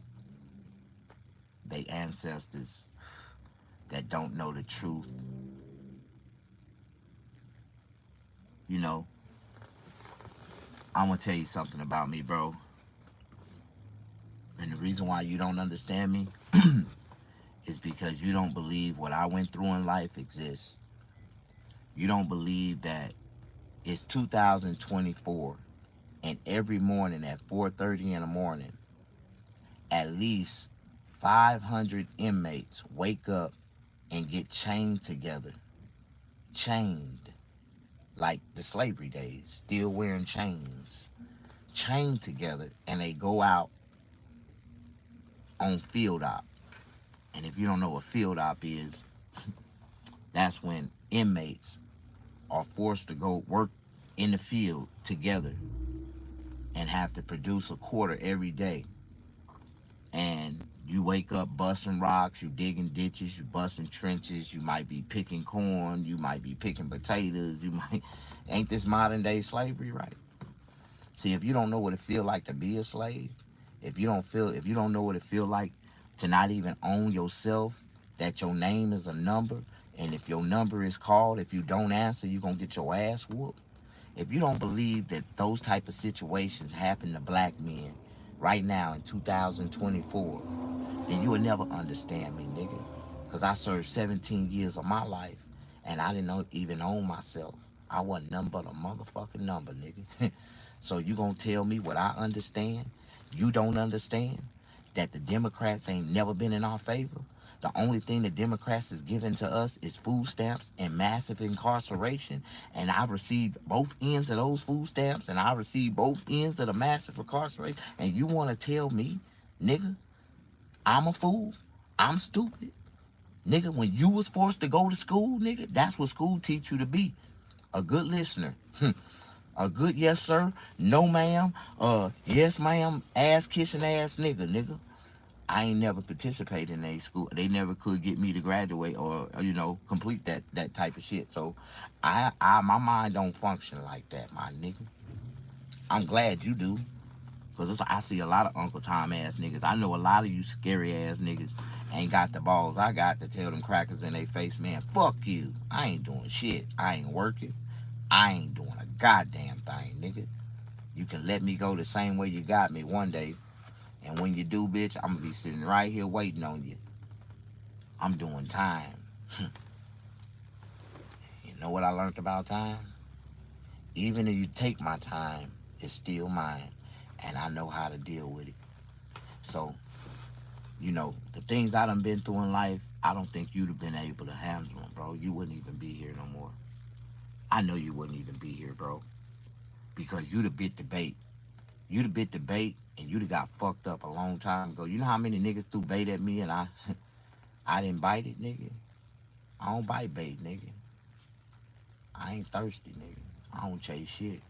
their ancestors, that don't know the truth. You know, I'm gonna tell you something about me, bro. And the reason why you don't understand me is because you don't believe what I went through in life exists. You don't believe that it's 2024 and every morning at 4:30 in the morning, at least 500 inmates wake up and get chained together. Chained. Like the slavery days, still wearing chains. Chained together, and they go out on field op. And if you don't know what field op is, that's when inmates are forced to go work in the field together and have to produce a quarter every day. And you wake up busting rocks, you digging ditches, you busting trenches, you might be picking corn, you might be picking potatoes, you might ain't this modern day slavery, right? See, if you don't know what it feel like to be a slave, if you don't know what it feel like to not even own yourself, that your name is a number, and if your number is called, if you don't answer, you're gonna get your ass whooped. If you don't believe that those type of situations happen to black men right now in 2024, then you will never understand me, nigga. Because I served 17 years of my life, and I didn't even own myself. I wasn't nothing but a motherfucking number, nigga. So you gonna tell me what I understand? You don't understand that the Democrats ain't never been in our favor? The only thing the Democrats is giving to us is food stamps and massive incarceration. And I received both ends of those food stamps, and I received both ends of the massive incarceration. And you want to tell me, nigga, I'm a fool? I'm stupid? Nigga, when you was forced to go to school, nigga, that's what school teach you to be. A good listener. A good yes sir, no ma'am, yes ma'am, ass kissing ass nigga. I ain't never participated in a school. They never could get me to graduate or complete that type of shit. So my mind don't function like that, my nigga. I'm glad you do. Cause I see a lot of Uncle Tom ass niggas. I know a lot of you scary ass niggas ain't got the balls I got to tell them crackers in their face, man, fuck you. I ain't doing shit. I ain't working. I ain't doing a goddamn thing, nigga. You can let me go the same way you got me one day. And when you do, bitch, I'm gonna be sitting right here waiting on you. I'm doing time. You know what I learned about time? Even if you take my time, it's still mine. And I know how to deal with it. So, the things I done been through in life, I don't think you'd have been able to handle them, bro. You wouldn't even be here no more. I know you wouldn't even be here, bro. Because you'd have bit the bait. You'd have bit the bait and you done got fucked up a long time ago. You know how many niggas threw bait at me and I I didn't bite it, nigga? I don't bite bait, nigga. I ain't thirsty, nigga. I don't chase shit.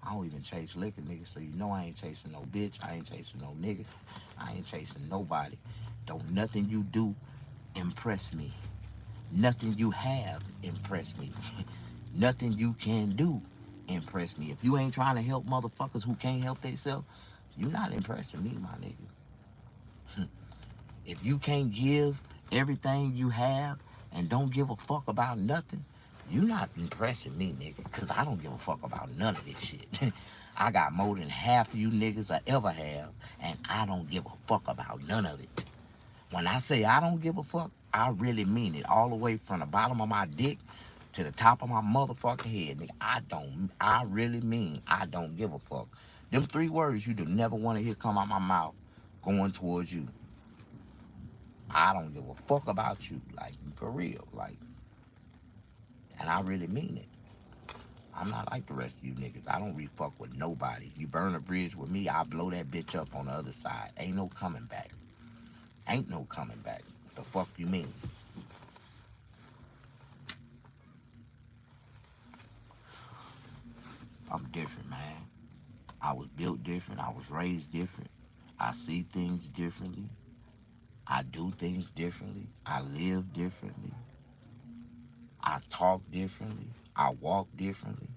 I don't even chase liquor, nigga. So you know I ain't chasing no bitch. I ain't chasing no nigga. I ain't chasing nobody. Don't nothing you do impress me. Nothing you have impress me. Nothing you can do impress me. If you ain't trying to help motherfuckers who can't help themselves, you not impressing me, my nigga. If you can't give everything you have and don't give a fuck about nothing, you not impressing me, nigga. Cause I don't give a fuck about none of this shit. I got more than half of you niggas I ever have, and I don't give a fuck about none of it. When I say I don't give a fuck, I really mean it. All the way from the bottom of my dick to the top of my motherfucking head, nigga. I really mean I don't give a fuck. Them 3 words you do never want to hear come out my mouth going towards you. I don't give a fuck about you, like, for real, like, and I really mean it. I'm not like the rest of you niggas. I don't really fuck with nobody. You burn a bridge with me, I blow that bitch up on the other side. Ain't no coming back. Ain't no coming back. What the fuck you mean? I'm different, man. I was built different. I was raised different. I see things differently. I do things differently. I live differently. I talk differently. I walk differently.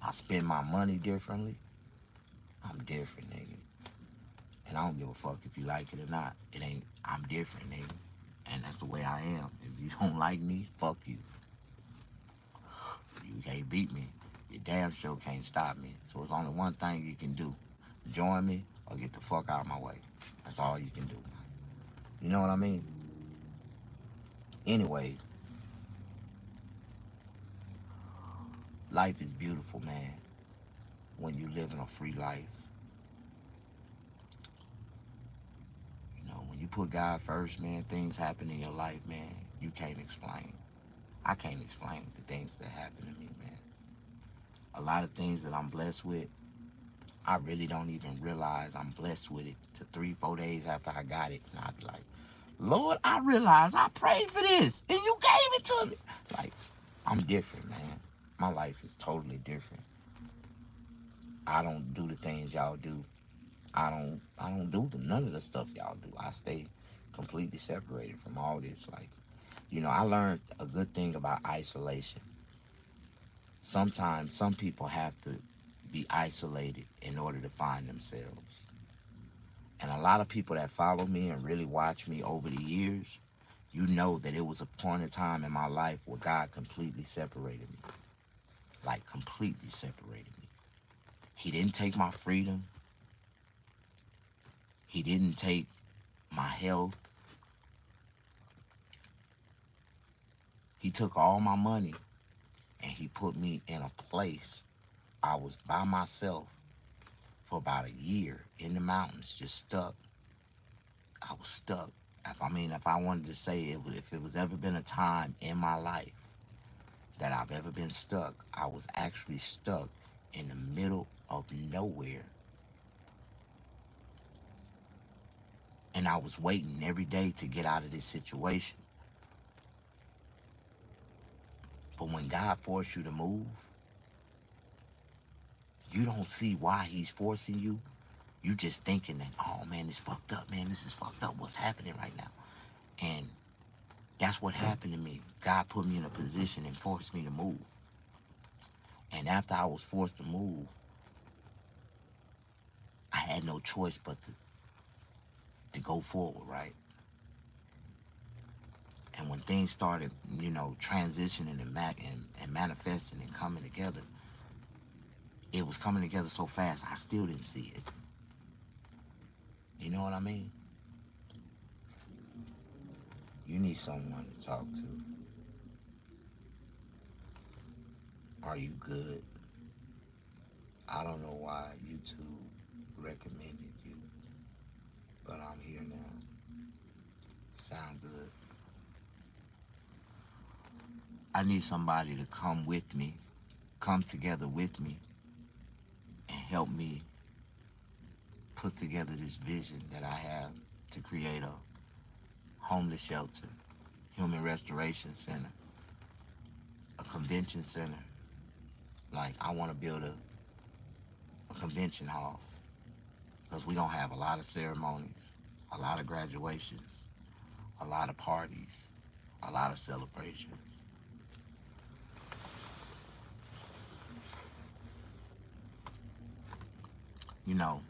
I spend my money differently. I'm different, nigga. And I don't give a fuck if you like it or not. It ain't, I'm different, nigga. And that's the way I am. If you don't like me, fuck you. You can't beat me. You damn sure can't stop me. So it's only one thing you can do. Join me or get the fuck out of my way. That's all you can do. You know what I mean? Anyway, life is beautiful, man. When you live in a free life. You know, when you put God first, man, things happen in your life, man, you can't explain. I can't explain the things that happen to me, man. A lot of things that I'm blessed with, I really don't even realize I'm blessed with it till 3-4 days after I got it. And I'd be like, Lord, I realize I prayed for this and you gave it to me. Like, I'm different, man. My life is totally different. I don't do the things y'all do. I don't do none of the stuff y'all do. I stay completely separated from all this. Like, you know, I learned a good thing about isolation. Sometimes some people have to be isolated in order to find themselves. And a lot of people that follow me and really watch me over the years, you know that it was a point in time in my life where God completely separated me. Like, completely separated me. He didn't take my freedom. He didn't take my health. He took all my money and he put me in a place. I was by myself for about a year in the mountains, just stuck. I was stuck. If I wanted to say if it was ever been a time in my life that I've ever been stuck, I was actually stuck in the middle of nowhere. And I was waiting every day to get out of this situation. But when God forced you to move, you don't see why he's forcing you. You just thinking that, oh man, this fucked up, man. This is fucked up. What's happening right now? And that's what happened to me. God put me in a position and forced me to move. And after I was forced to move, I had no choice but to go forward, right? And when things started, you know, transitioning and manifesting and coming together, it was coming together so fast, I still didn't see it. You know what I mean? You need someone to talk to. Are you good? I don't know why YouTube recommended you, but I'm here now. Sound good? I need somebody to come with me, come together with me, and help me put together this vision that I have to create a homeless shelter, human restoration center, a convention center. Like, I want to build a convention hall because we're going to have a lot of ceremonies, a lot of graduations, a lot of parties, a lot of celebrations. You know,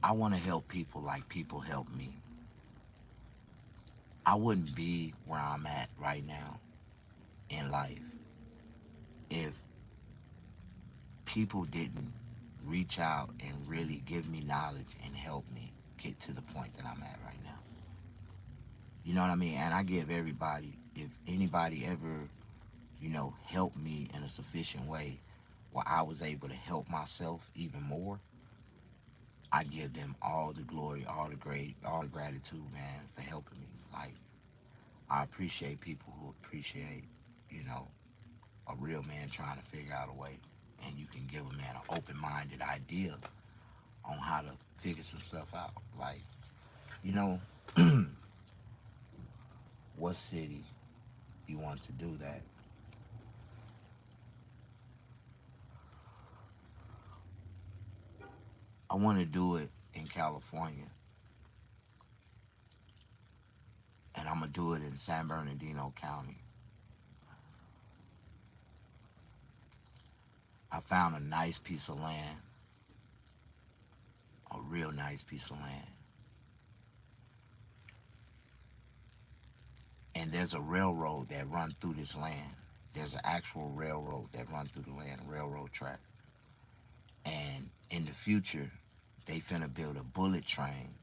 I want to help people like people help me. I wouldn't be where I'm at right now in life if people didn't reach out and really give me knowledge and help me get to the point that I'm at right now. You know what I mean? And I give everybody, if anybody ever, helped me in a sufficient way where I was able to help myself even more, I give them all the glory, all the gratitude, man, for helping me. Like, I appreciate people who appreciate, you know, a real man trying to figure out a way. And you can give a man an open-minded idea on how to figure some stuff out. Like, you know, what city you want to do that? I want to do it in California, and I'm going to do it in San Bernardino County. I found a nice piece of land, a real nice piece of land. And there's a railroad that run through this land. There's an actual railroad that run through the land, a railroad track. And in the future, they finna build a bullet train.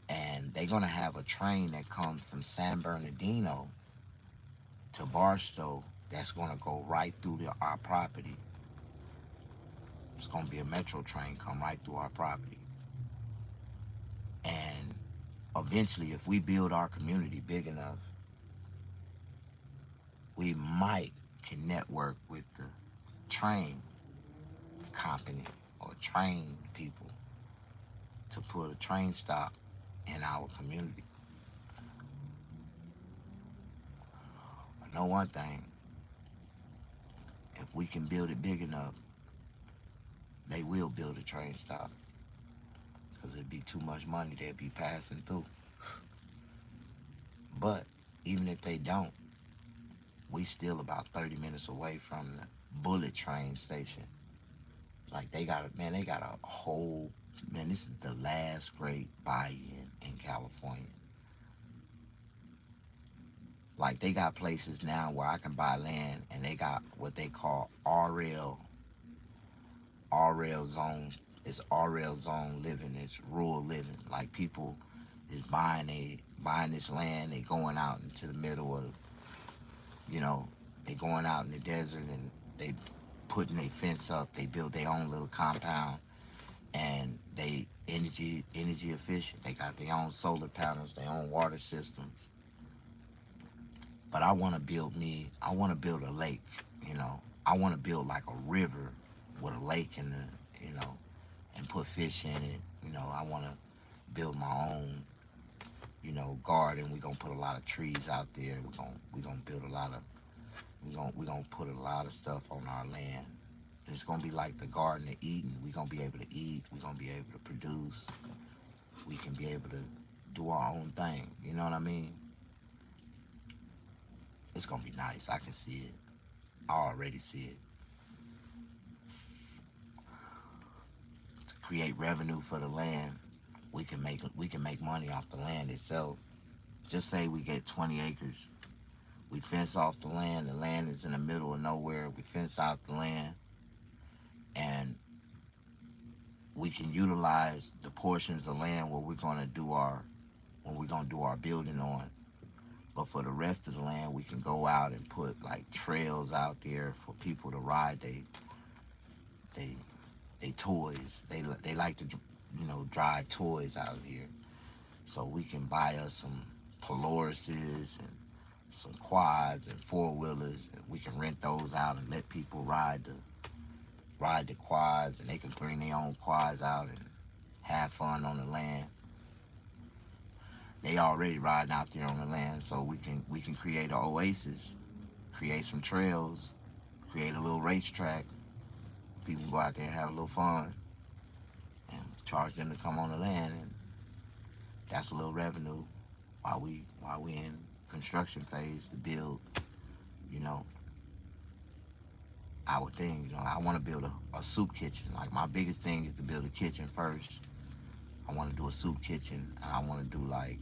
And they gonna have a train that comes from San Bernardino to Barstow that's gonna go right through our property. It's gonna be a metro train come right through our property. And eventually, if we build our community big enough, we might can network with the train company or train people to put a train stop in our community. I know one thing, if we can build it big enough, they will build a train stop because it'd be too much money they'd be passing through. But even if they don't, we still about 30 minutes away from the bullet train station. Like, they got a whole, man, this is the last great buy-in in California. Like, they got places now where I can buy land and they got what they call RL zone. It's RL zone living, it's rural living. Like, people is buying this land, they going out into the middle of, they going out in the desert and they putting a fence up, they build their own little compound, and they energy efficient. They got their own solar panels, their own water systems. But I want to build a lake, I want to build like a river with a lake in the, and put fish in it. I want to build my own, garden. We're gonna put a lot of trees out there. We're gonna build a lot of, we're gonna put a lot of stuff on our land. And it's gonna be like the Garden of Eden. We're gonna be able to eat. We're gonna be able to produce. We can be able to do our own thing. You know what I mean? It's gonna be nice. I can see it. I already see it. To create revenue for the land, we can make money off the land itself. Just say we get 20 acres. We fence off the land. The land is in the middle of nowhere. We fence out the land, and we can utilize the portions of land where we're gonna do our building on. But for the rest of the land, we can go out and put like trails out there for people to ride they toys. They like to drive toys out here. So we can buy us some Polarises and some quads and four-wheelers, and we can rent those out and let people ride ride the quads, and they can bring their own quads out and have fun on the land. They already riding out there on the land, so we can create an oasis, create some trails, create a little racetrack. People can go out there and have a little fun, and charge them to come on the land, and that's a little revenue while we in construction phase to build, you know, our thing. I want to build a soup kitchen. Like, my biggest thing is to build a kitchen first. I want to do a soup kitchen, and I want to do like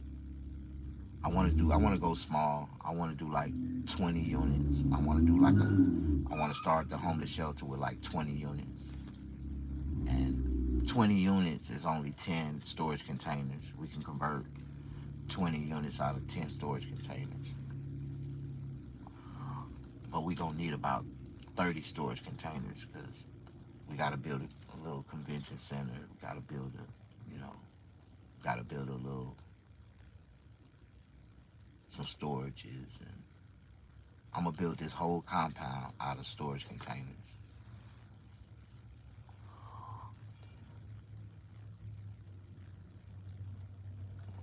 I want to go small. I want to do like 20 units. I want to start the homeless shelter with like 20 units. And 20 units is only 10 storage containers. We can convert 20 units out of 10 storage containers. But we gonna need about 30 storage containers, because we gotta build a little convention center. We gotta build a little, some storages, and I'm gonna build this whole compound out of storage containers.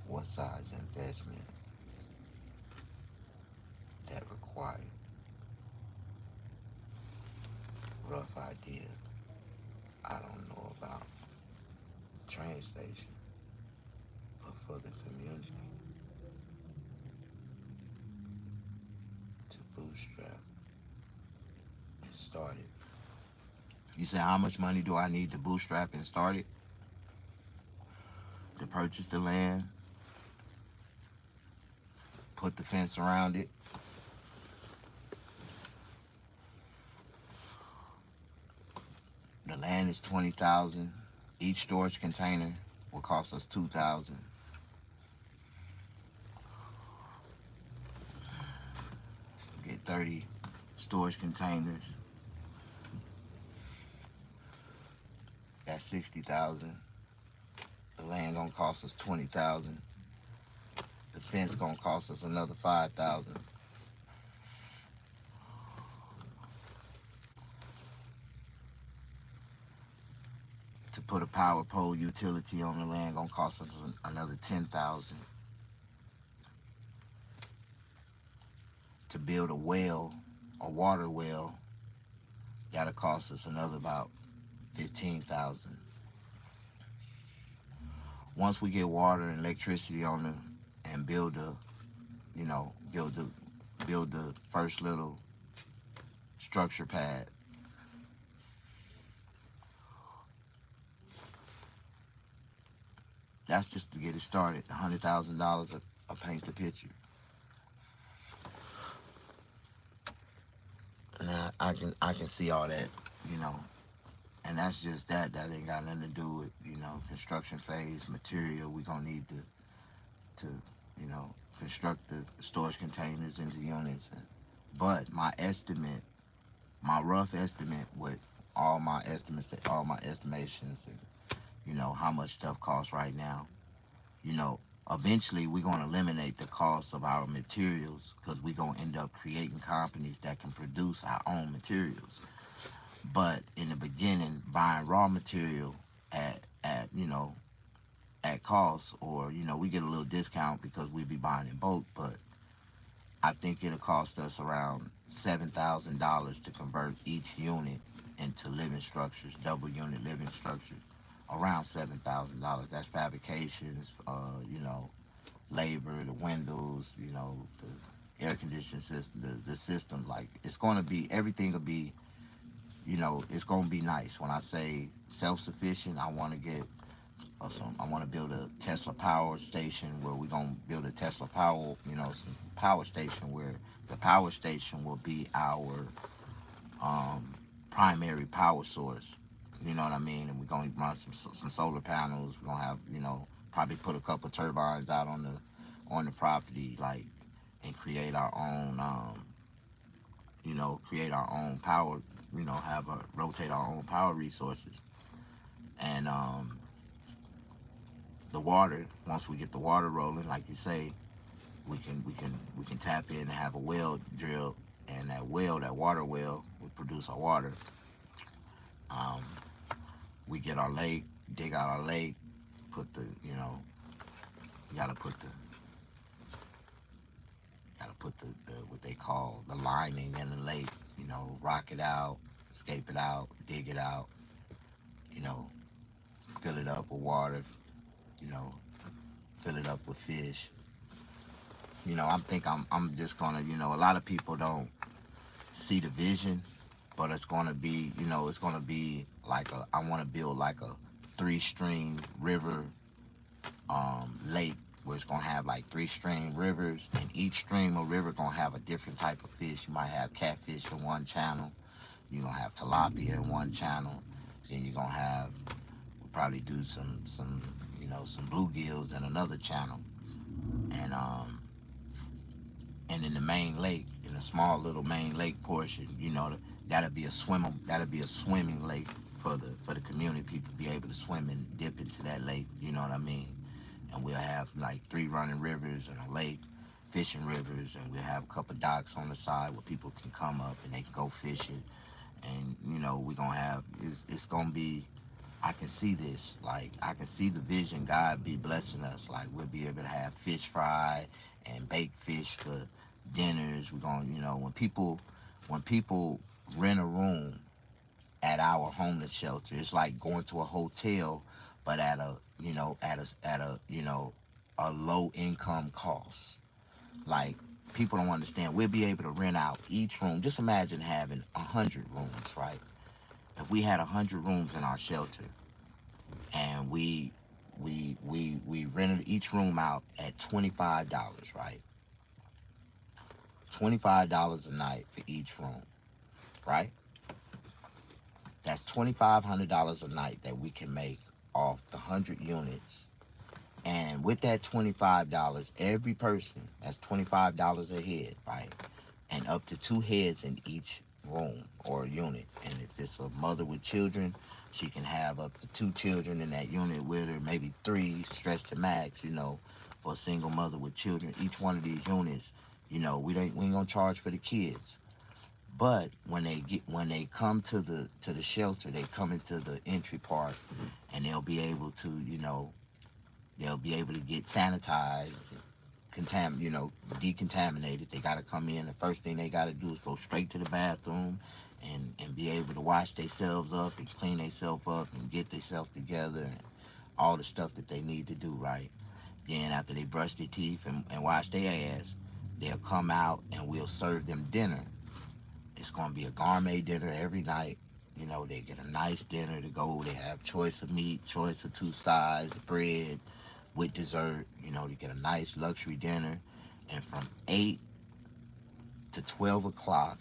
What size investment that required? Rough idea. I don't know about train station, but for the community to bootstrap and start it. You say, how much money do I need to bootstrap and start it? To purchase the land, put the fence around it, the land is $20,000. Each storage container will cost us $2,000. Get 30 storage containers. That's $60,000. The land gonna cost us $20,000. The fence gonna cost us another $5,000. To put a power pole utility on the land gonna cost us another $10,000. To build a well, a water well, that'll cost us another about $15,000. Once we get water and electricity on the and build the first little structure pad, that's just to get it started. $100,000 a paint the picture. And I can see all that, and that's just that. That ain't got nothing to do with construction phase material. We gonna need to construct the storage containers into units. But my rough estimate, with all my estimations, and how much stuff costs right now. Eventually we're going to eliminate the cost of our materials, because we're going to end up creating companies that can produce our own materials. But in the beginning, buying raw material at cost, or we get a little discount because we be buying in bulk, but I think it'll cost us around $7,000 to convert each unit into living structures, double unit living structures. Around $7,000. That's fabrications, labor, the windows, the air conditioning system, the system. Like, it's going to be, everything will be, it's going to be nice. When I say self-sufficient, I want to build a Tesla power station, where we're going to build a Tesla power, some power station, where the power station will be our primary power source. You know what I mean? And we're going to run some solar panels. We're going to have, probably put a couple turbines out on the property, like, and create our own, power, rotate our own power resources. And the water, once we get the water rolling, like you say, we can tap in and have a well drilled, and that water well will produce our water. Um, we get our lake, dig out our lake, put the, you gotta put the, what they call the lining in the lake, rock it out, scape it out, dig it out, you know, fill it up with water, you know, fill it up with fish. I'm just gonna, a lot of people don't see the vision, but it's gonna be, it's gonna be like I want to build like a three-stream river lake where it's gonna have like three-stream rivers, and each stream or river gonna have a different type of fish. You might have catfish in one channel, you're gonna have tilapia in one channel, then you're gonna have, we'll probably do some bluegills in another channel, and and in the main lake, in the small little main lake portion, that'll be a swimming lake for the community. People be able to swim and dip into that lake. You know what I mean? And we'll have like 3 running rivers and a lake, fishing rivers, and we'll have a couple docks on the side where people can come up and they can go fishing. And we're gonna have, it's gonna be, I can see this. Like, I can see the vision. God be blessing us. Like, we'll be able to have fish fry and baked fish for dinners. We're going to, when people rent a room at our homeless shelter, it's like going to a hotel, but at a, a low income cost. Like, people don't understand. We'll be able to rent out each room. Just imagine having 100 rooms, right? If we had 100 rooms in our shelter, and we rented each room out at $25, right? $25 a night for each room, right? That's $2,500 a night that we can make off the 100 units. And with that $25, every person, that's $25 a head, right? And up to 2 heads in each room or unit. And if it's a mother with children, she can have up to 2 children in that unit with her, maybe 3, stretch to max, for a single mother with children. Each one of these units, we ain't gonna charge for the kids. But when they come to the shelter, they come into the entry part, and they'll be able to, they'll be able to get sanitized, decontaminated. They got to come in. The first thing they got to do is go straight to the bathroom and be able to wash themselves up and clean themselves up and get themselves together and all the stuff that they need to do, right? Then after they brush their teeth and wash their ass, they'll come out and we'll serve them dinner. It's going to be a gourmet dinner every night. They get a nice dinner to go. They have choice of meat, choice of 2 sides, bread, with dessert, to get a nice luxury dinner. And from 8 to 12 o'clock,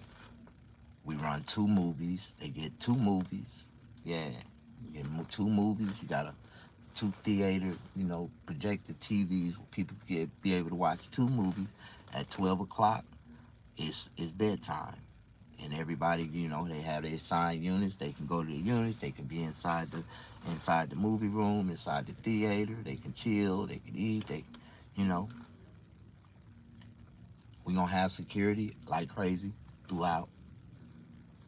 we run 2 movies. They get 2 movies. Yeah, you get 2 movies. You got 2 theater, projected TVs where people be able to watch 2 movies. At 12 o'clock, it's bedtime. And everybody, they have their assigned units. They can go to the units. They can be inside the movie room, inside the theater. They can chill. They can eat. You know, we're going to have security like crazy throughout.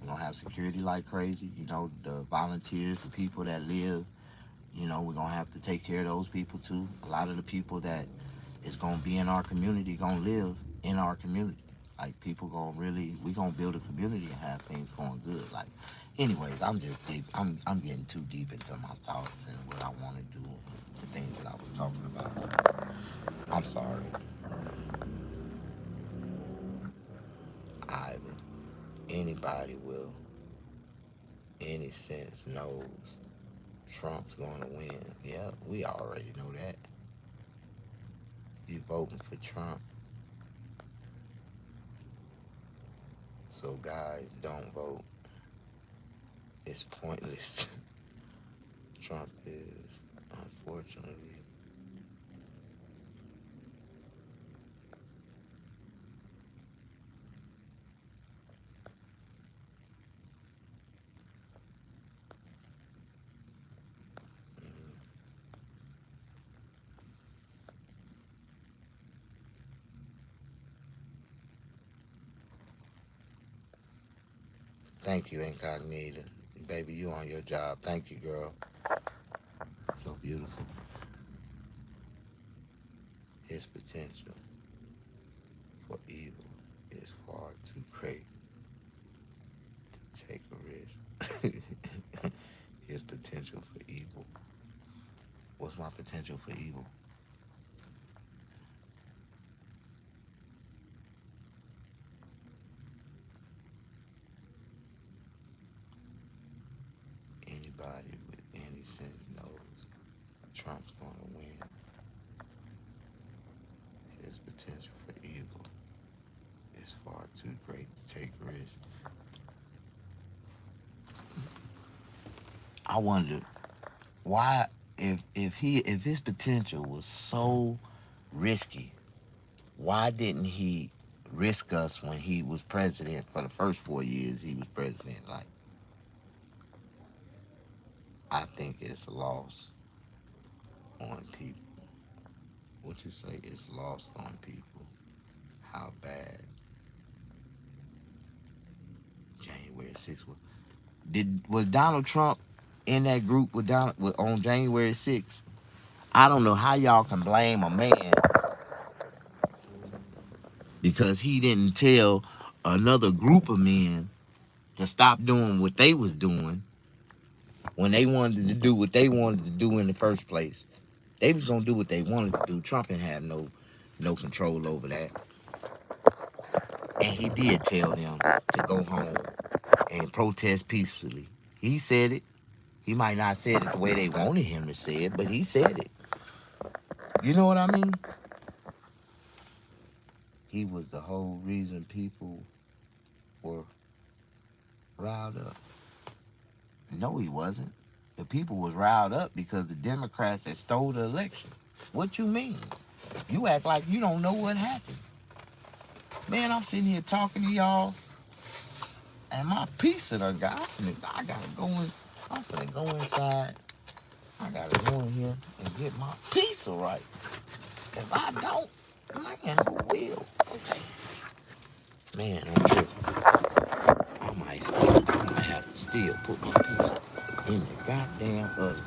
We're going to have security like crazy. The volunteers, the people that live, we're going to have to take care of those people too. A lot of the people that is going to be in our community going to live in our community. Like, people we gonna build a community and have things going good. Like, anyways, I'm getting too deep into my thoughts and what I want to do, the things that I was talking about. I'm sorry. Ivan, anybody will, any sense knows Trump's gonna win. Yeah, we already know that. You voting for Trump. So guys, don't vote. It's pointless. Trump is, unfortunately, thank you, Incognita. Baby, you on your job. Thank you, girl. So beautiful. His potential for evil is far too great to take a risk. His potential for evil. What's my potential for evil? Anybody with any sense knows Trump's gonna win. His potential for evil is far too great to take a risk. I wonder why, if his potential was so risky, why didn't he risk us when he was president for the first 4 years he was president? Like, I think it's lost on people. What you say is lost on people. How bad January 6th was. Was Donald Trump in that group on January 6th? I don't know how y'all can blame a man because he didn't tell another group of men to stop doing what they was doing when they wanted to do what they wanted to do in the first place. They was gonna do what they wanted to do. Trump didn't have no control over that. And he did tell them to go home and protest peacefully. He said it. He might not say it the way they wanted him to say it, but he said it. You know what I mean? He was the whole reason people were riled up. No, he wasn't. The people was riled up because the Democrats had stole the election. What you mean? You act like you don't know what happened. Man, I'm sitting here talking to y'all, and my pizza done got. I gotta go in. I'm finna go inside. I gotta go in here and get my pizza right. If I don't, man, who will? Okay. Man, I'm tripping. I might have to still put my pizza in the goddamn oven.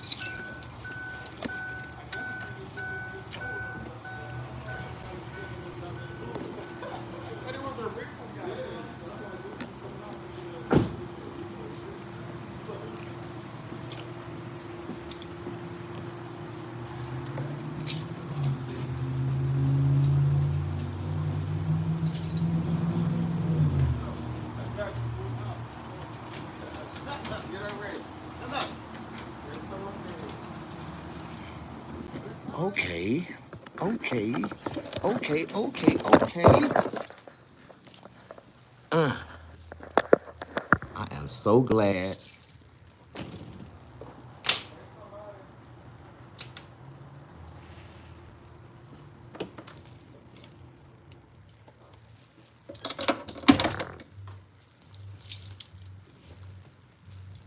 Okay, okay, okay. I am so glad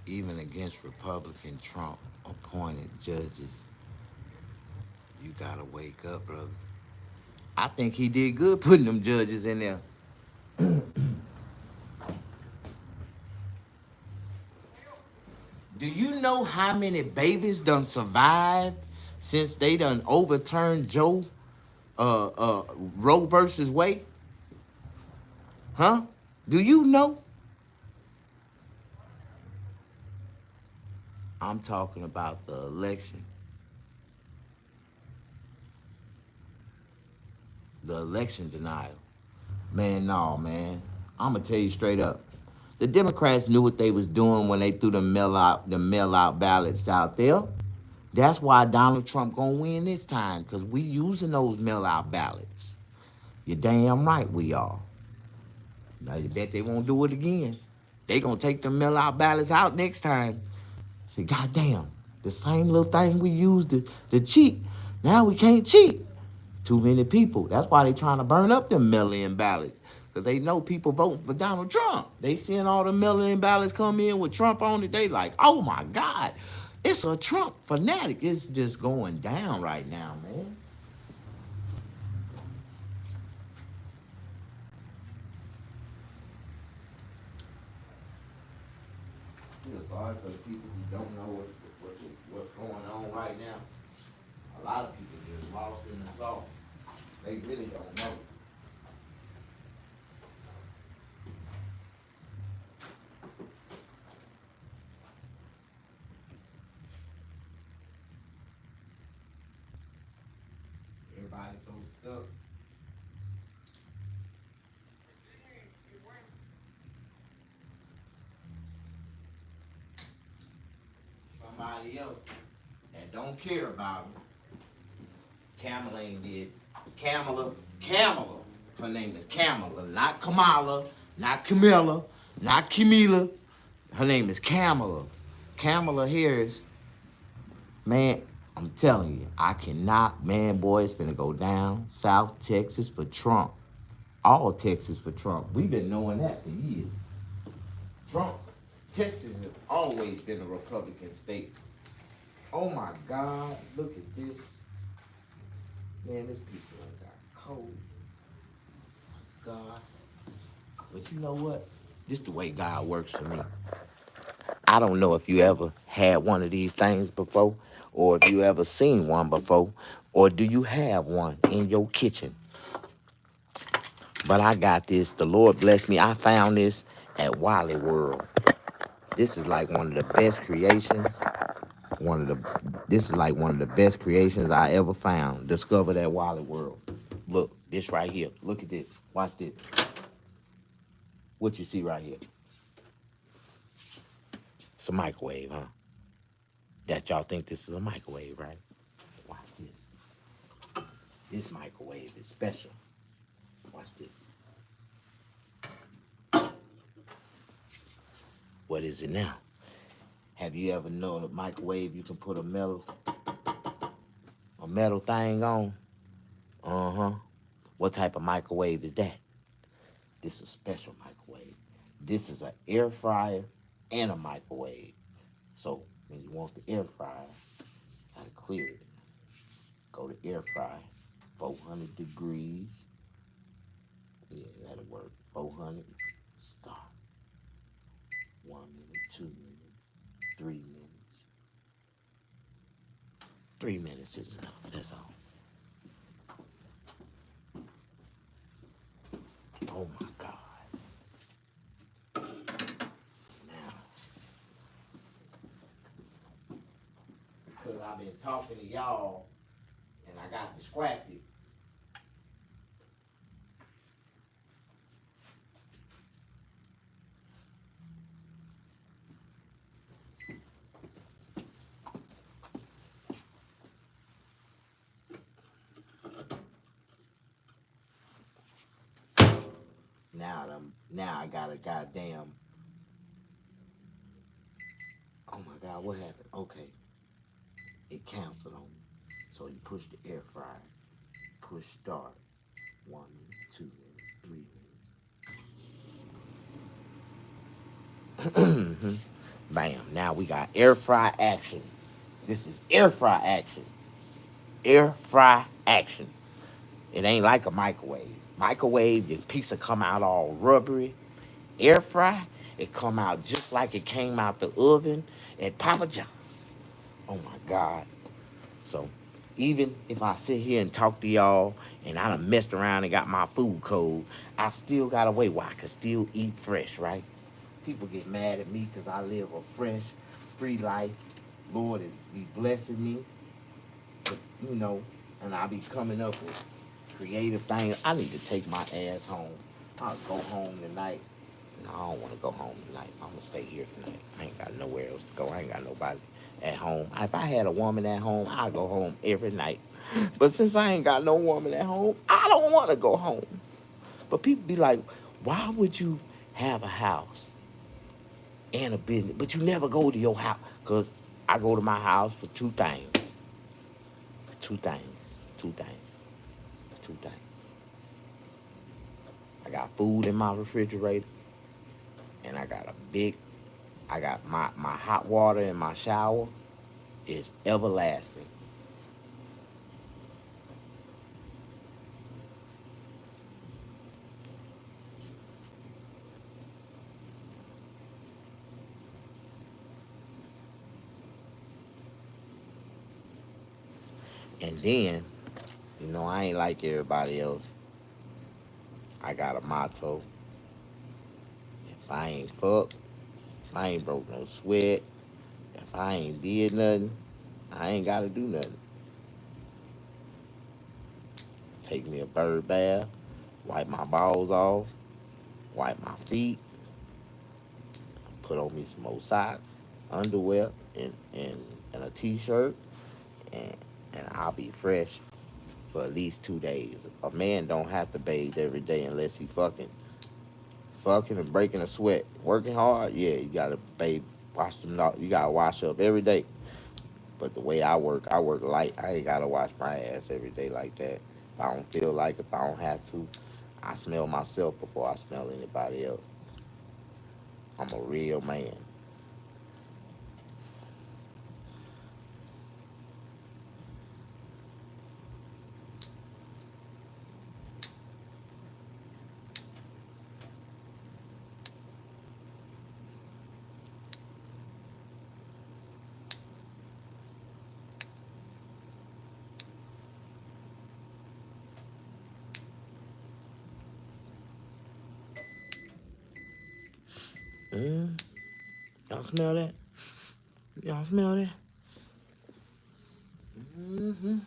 even against Republican Trump appointed judges, you gotta wake up, brother. I think he did good putting them judges in there. Do you know how many babies done survived since they done overturned Roe versus Wade? Huh? Do you know? I'm talking about the election. The election denial. Man, no, man. I'm gonna tell you straight up. The Democrats knew what they was doing when they threw the mail out ballots out there. That's why Donald Trump gonna win this time, because we using those mail out ballots. You're damn right we are. Now you bet they won't do it again. They gonna take the mail out ballots out next time. Say, goddamn, the same little thing we used to cheat. Now we can't cheat. Too many people. That's why they trying to burn up them mail-in ballots. Because they know people voting for Donald Trump. They seeing all the mail-in ballots come in with Trump on it. They like, oh my God, it's a Trump fanatic. It's just going down right now, man. feel sorry for the people who don't know what's going on right now. A lot of people just lost in the sauce. They really don't know. Everybody's so stuck. Somebody else that don't care about them. Kamala ain't did. Kamala. Her name is Kamala, not Kamala, not Camilla, not Camila. Her name is Kamala. Kamala Harris, man, I'm telling you, I cannot, man, boy, it's finna go down. South Texas for Trump. All Texas for Trump. We've been knowing that for years. Trump, Texas has always been a Republican state. Oh my God, look at this. Man, this piece of one got cold. God. But you know what? This is the way God works for me. I don't know if you ever had one of these things before, or if you ever seen one before, or do you have one in your kitchen? But I got this. The Lord bless me. I found this at Wally World. This is like one of the best creations. This is like one of the best creations I ever found. Discovered at Wally World. Look, this right here. Look at this. Watch this. What you see right here? It's a microwave, huh? That y'all think this is a microwave, right? Watch this. This microwave is special. Watch this. What is it now? Have you ever known a microwave you can put a metal thing on? Uh-huh. What type of microwave is that? This is a special microwave. This is an air fryer and a microwave. So when you want the air fryer, gotta clear it. Go to air fry, 400 degrees. Yeah, that'll work. 400, start. 1 minute, 2 minutes, 3 minutes. 3 minutes is enough, that's all. Oh my God. Now, because I've been talking to y'all and I got distracted. Now I got a goddamn. Oh my God, what happened? Okay, it canceled on me. So you push the air fryer, push start. 1 minute, 2 minutes, 3 minutes. Bam! Now we got air fry action. This is air fry action. Air fry action. It ain't like a microwave. Microwave, the pizza come out all rubbery. Air fry, it come out just like it came out the oven at Papa John's. Oh my God. So even if I sit here and talk to y'all and I done messed around and got my food cold, I still got a way where I can still eat fresh, right? People get mad at me because I live a fresh, free life. Lord is be blessing me, but, you know, and I be coming up with creative things. I need to take my ass home. I'll go home tonight. No, I don't want to go home tonight. I'm going to stay here tonight. I ain't got nowhere else to go. I ain't got nobody at home. If I had a woman at home, I'd go home every night. But since I ain't got no woman at home, I don't want to go home. But people be like, why would you have a house and a business, but you never go to your house? Because I go to my house for two things. Two things. Two things. Two things. I got food in my refrigerator. And I got my hot water in my shower is everlasting. And then, I ain't like everybody else. I got a motto. If I ain't fucked, if I ain't broke no sweat, if I ain't did nothing, I ain't got to do nothing. Take me a bird bath, wipe my balls off, wipe my feet, put on me some old socks, underwear, and a t-shirt, and, and I'll be fresh for at least 2 days. A man don't have to bathe every day unless he fucking and breaking a sweat. Working hard, yeah, you gotta bathe, wash them out. You gotta wash up every day. But the way I work light. I ain't gotta wash my ass every day like that. If I don't feel like it, if I don't have to, I smell myself before I smell anybody else. I'm a real man. Mm, y'all smell that? Y'all smell that? Mm-hmm.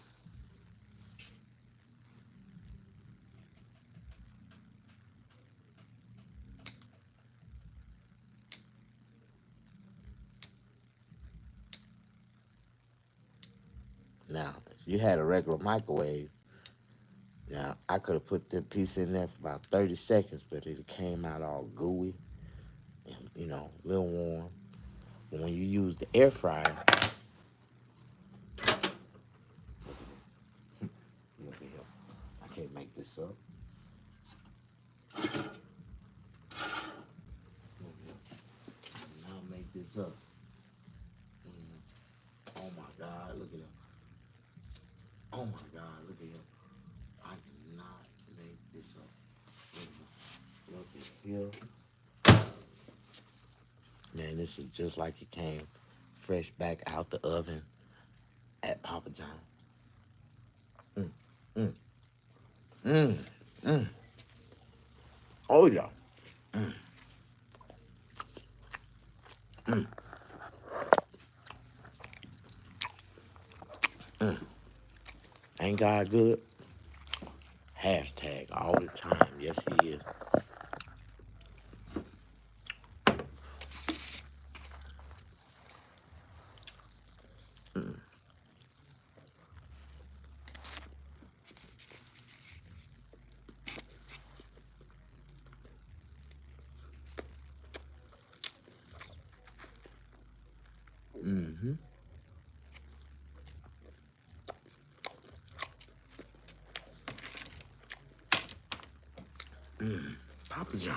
Now, if you had a regular microwave, now I could have put the piece in there for about 30 seconds, but it came out all gooey and, a little warm. But when you use the air fryer, look at here. I can't make this up. I'll make this up. Oh my God, look at him. Oh my God, look at him. I cannot make this up. Look at here. Man, this is just like it came fresh back out the oven at Papa John. Mm, mm, mm, mm. Oh yeah. Mm, mm, mm. Ain't God good? Hashtag all the time. Yes, he is. Mm, mm-hmm. Mm. Papa John.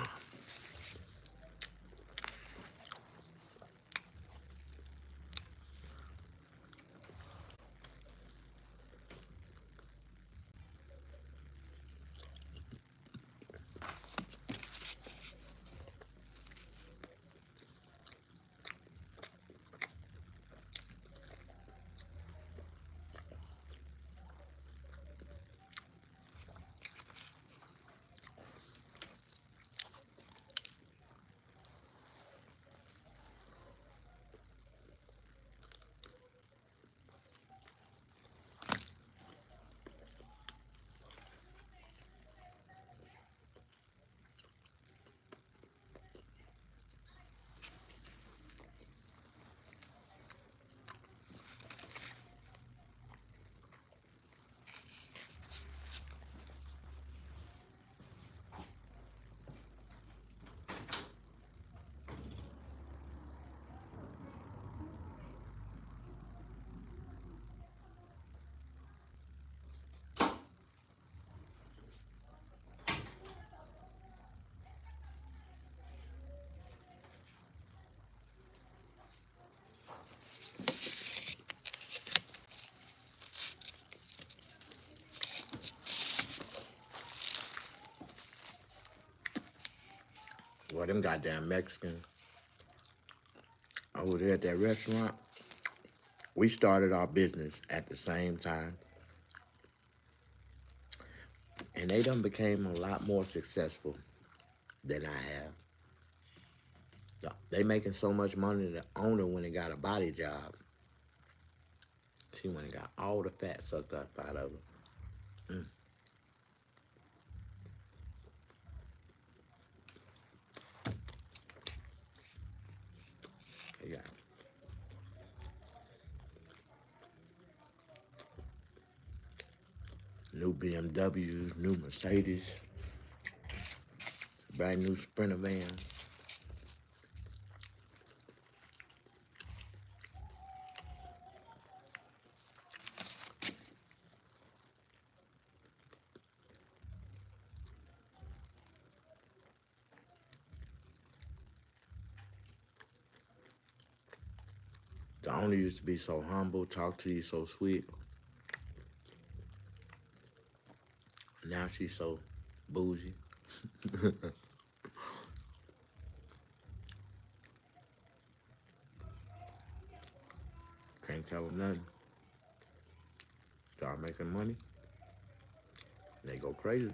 Well, them goddamn Mexicans over there at that restaurant, we started our business at the same time. And they done became a lot more successful than I have. They making so much money, the owner when he got a body job, she went and got all the fat sucked up out of her. Mm. They got new BMWs, new Mercedes, brand new Sprinter van. The owner used to be so humble, talk to you so sweet. Now she's so bougie. Can't tell them nothing. Start making money, they go crazy.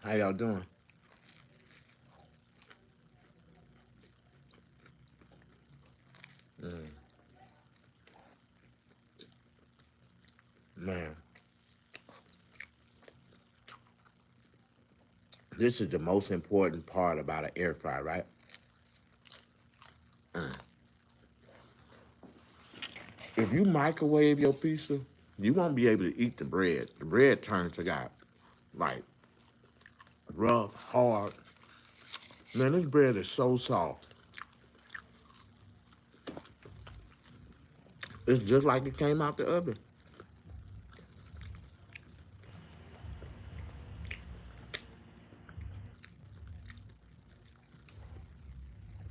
How y'all doing? Mm, man, this is the most important part about an air fryer, right? Mm. If you microwave your pizza, you won't be able to eat the bread. The bread turns to got like rough, hard. Man, this bread is so soft. It's just like it came out the oven.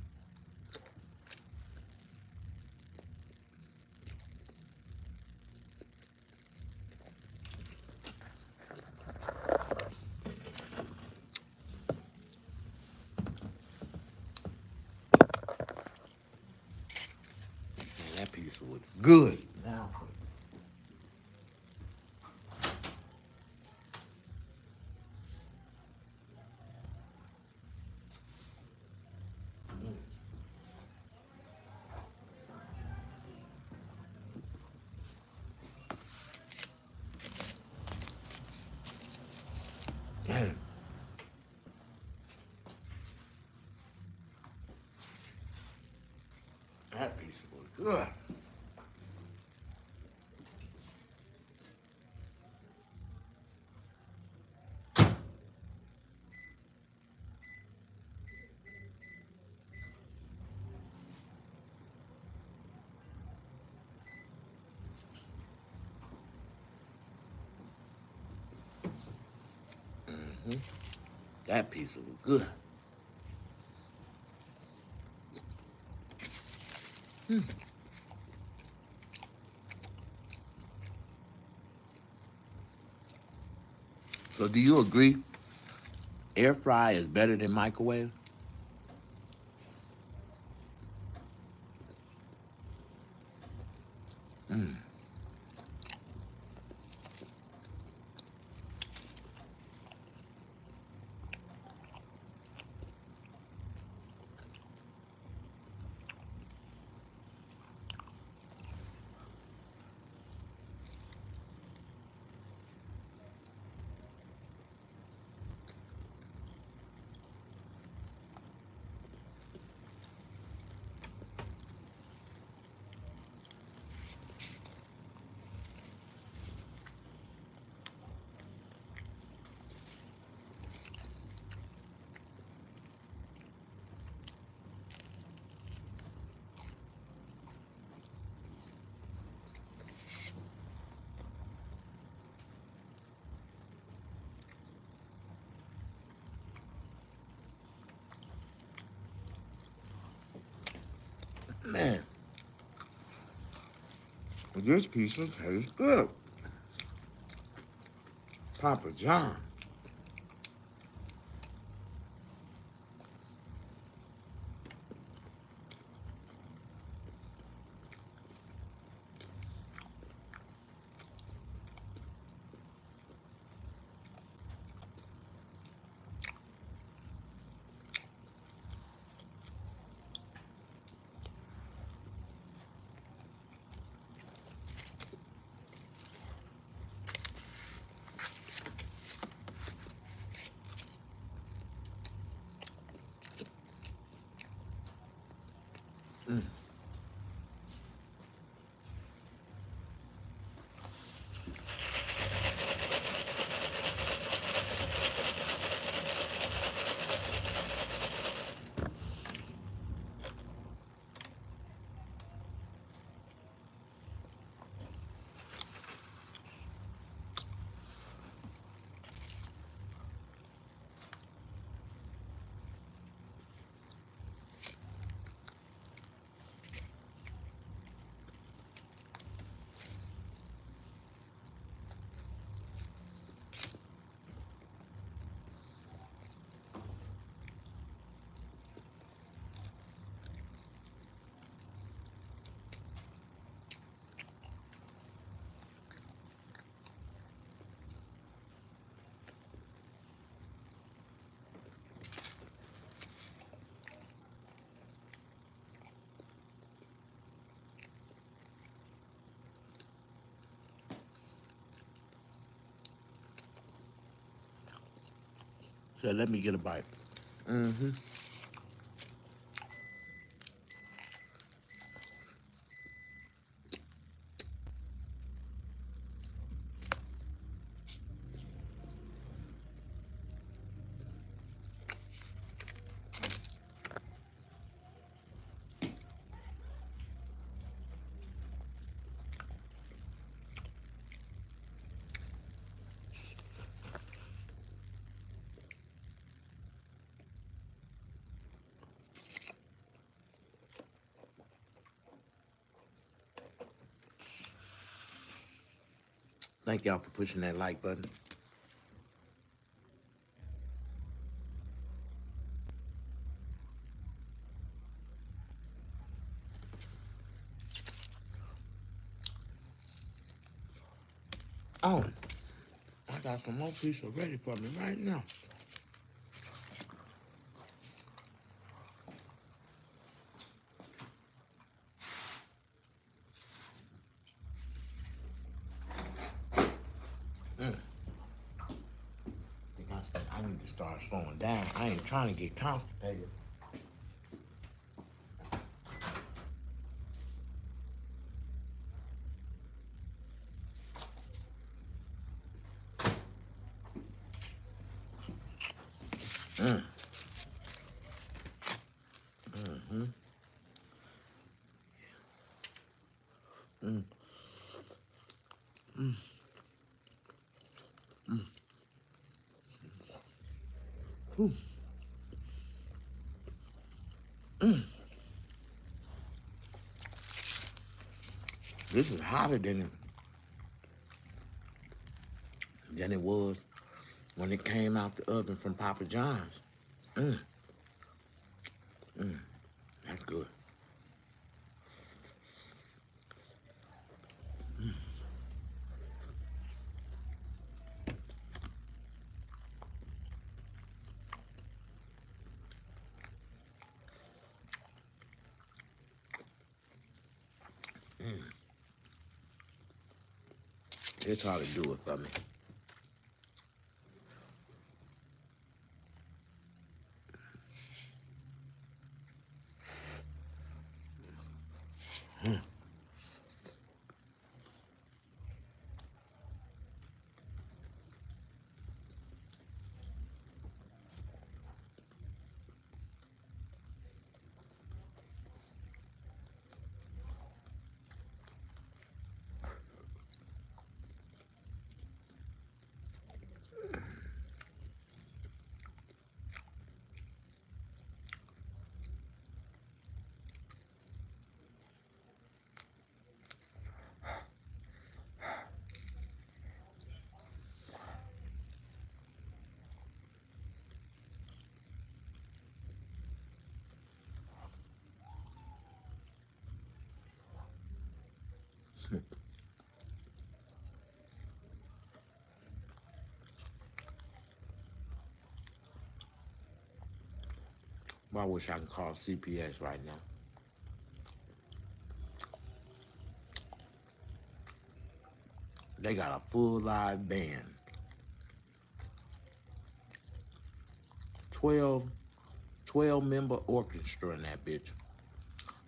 Man, that pizza was good. Now, man, that pizza was good. Hmm. That pizza was good. So, do you agree? Air fry is better than microwave? Mm. Man, this pizza tastes good. Papa John. Said, let me get a bite. Mm-hmm. Thank y'all for pushing that like button. Oh, I got some more pizza ready for me right now. I need to start slowing down. I ain't trying to get constipated. This is hotter than it was when it came out the oven from Papa John's. That's good. It's hard to do it for me. Well, I wish I could call CPS right now. They got a full live band. 12, 12-member orchestra in that bitch.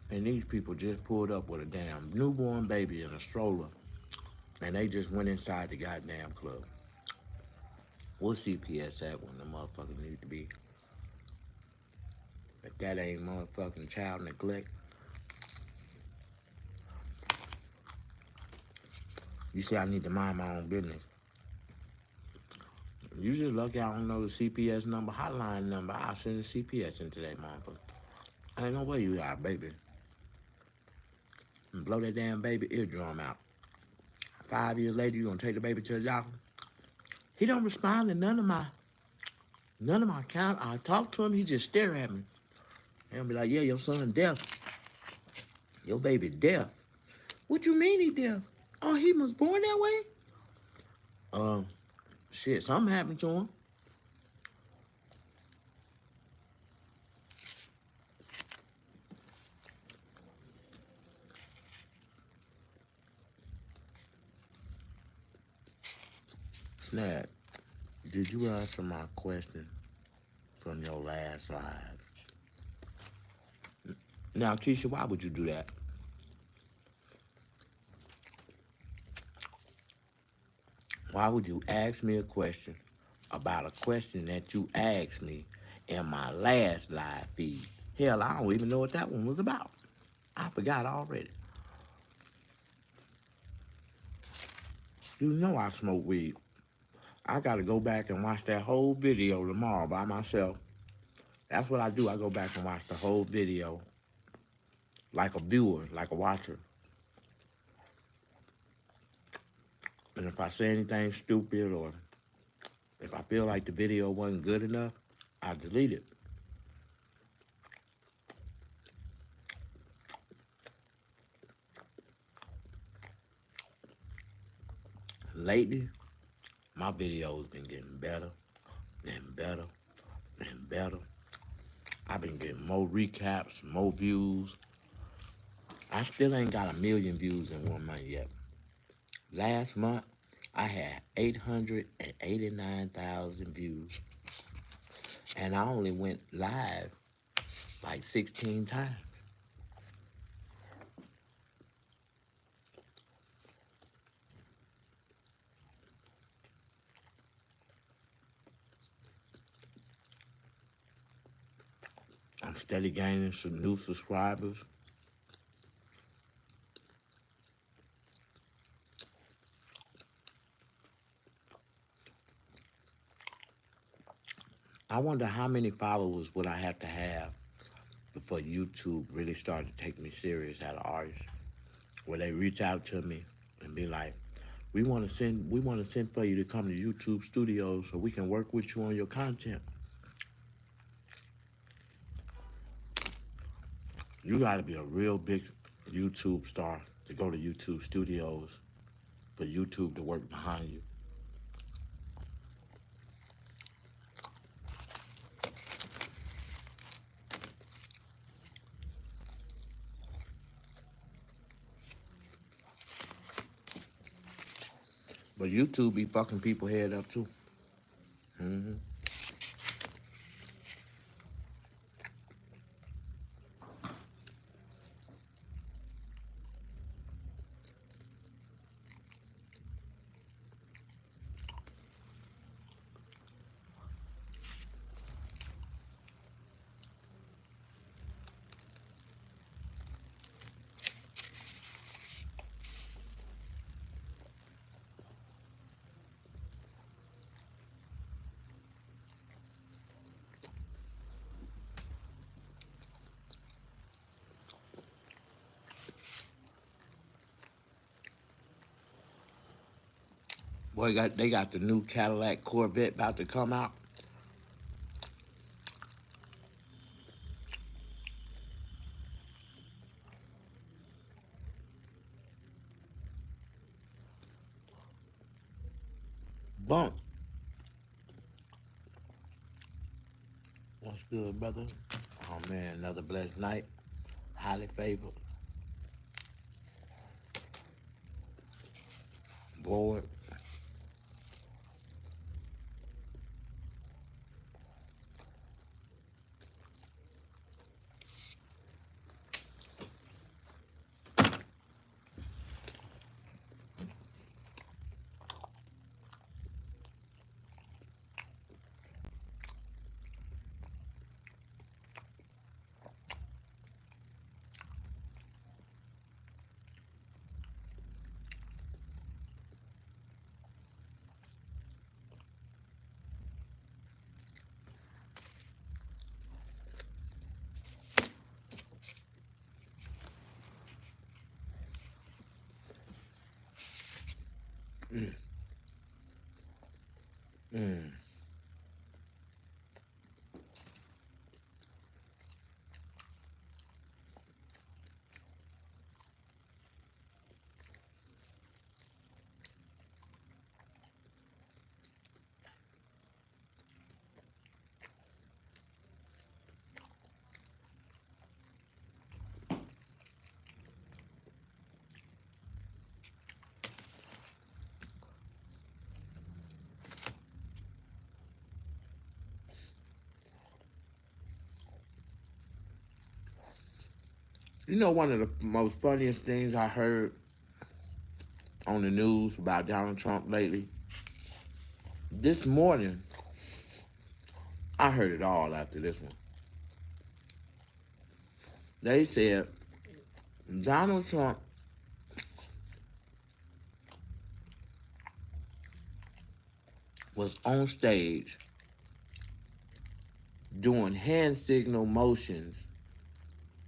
And these people just pulled up with a damn newborn baby in a stroller. And they just went inside the goddamn club. What's CPS at when the motherfucker need to be? If that ain't motherfucking child neglect. You see, I need to mind my own business. You just lucky I don't know the CPS number, hotline number. I'll send the CPS into that motherfucker. Ain't no way you got a baby. And blow that damn baby eardrum out. 5 years later, you gonna take the baby to the doctor? He don't respond to none of my count. I talk to him, he just stare at me. And I'll be like, yeah, your son deaf. Your baby deaf. What you mean he deaf? Oh, he was born that way? Shit, something happened to him. Snap, did you answer my question from your last live? Now, Keisha, why would you do that? Why would you ask me a question about a question that you asked me in my last live feed? Hell, I don't even know what that one was about. I forgot already. You know I smoke weed. I gotta go back and watch that whole video tomorrow by myself. That's what I do. I go back and watch the whole video like a viewer, like a watcher. And if I say anything stupid or if I feel like the video wasn't good enough, I delete it. Lately, my videos been getting better and better and better. I've been getting more recaps, more views. I still ain't got 1 million views in 1 month yet. Last month, I had 889,000 views. And I only went live like 16 times. I'm steady gaining some new subscribers. I wonder how many followers would I have to have before YouTube really started to take me serious as an artist. Where they reach out to me and be like, we want to send for you to come to YouTube Studios so we can work with you on your content. You got to be a real big YouTube star to go to YouTube Studios for YouTube to work behind you. But YouTube be fucking people head up too. Boy, they got the new Cadillac Corvette about to come out. Bump. What's good, brother? Oh man, another blessed night. Highly favored. Bored. Mm. You know, one of the most funniest things I heard on the news about Donald Trump lately? This morning, I heard it all after this one. They said Donald Trump was on stage doing hand signal motions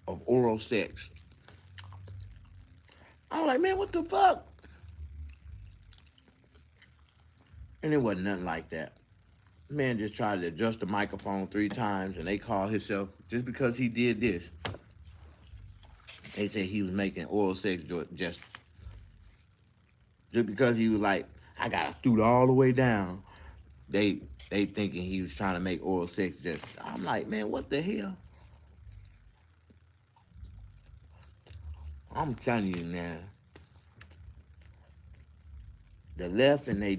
of oral sex. I was like, man, what the fuck? And it wasn't nothing like that. Man just tried to adjust the microphone 3 times, and they called himself, just because he did this, they said he was making oral sex gestures. Just because he was like, I gotta scoot all the way down, they thinking he was trying to make oral sex gestures. I'm like, man, what the hell? I'm telling you, man, the left and they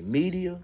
media.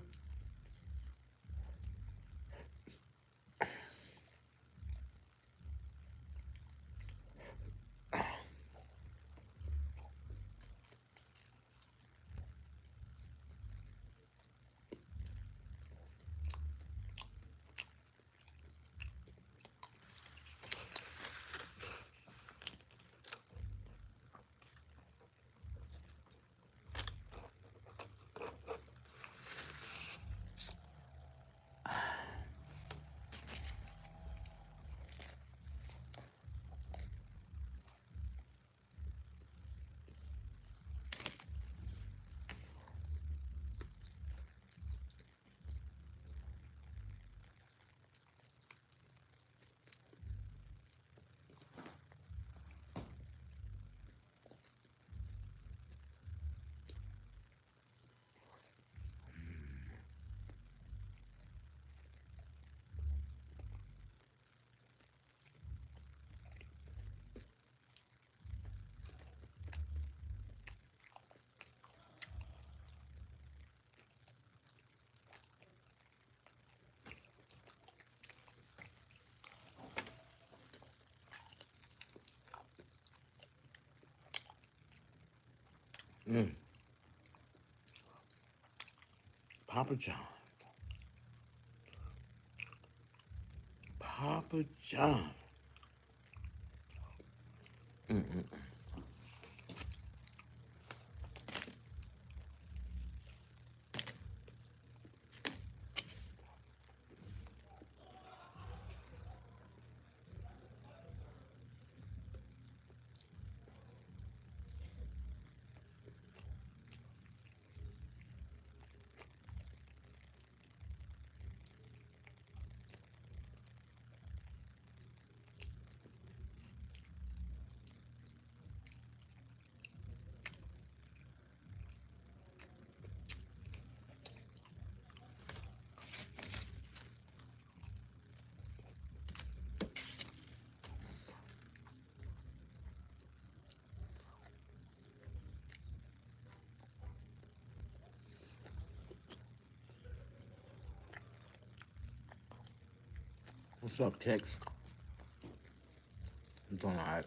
Mm. Papa John. Papa John. Mm-mm. What's up, Tex? I'm doing all right.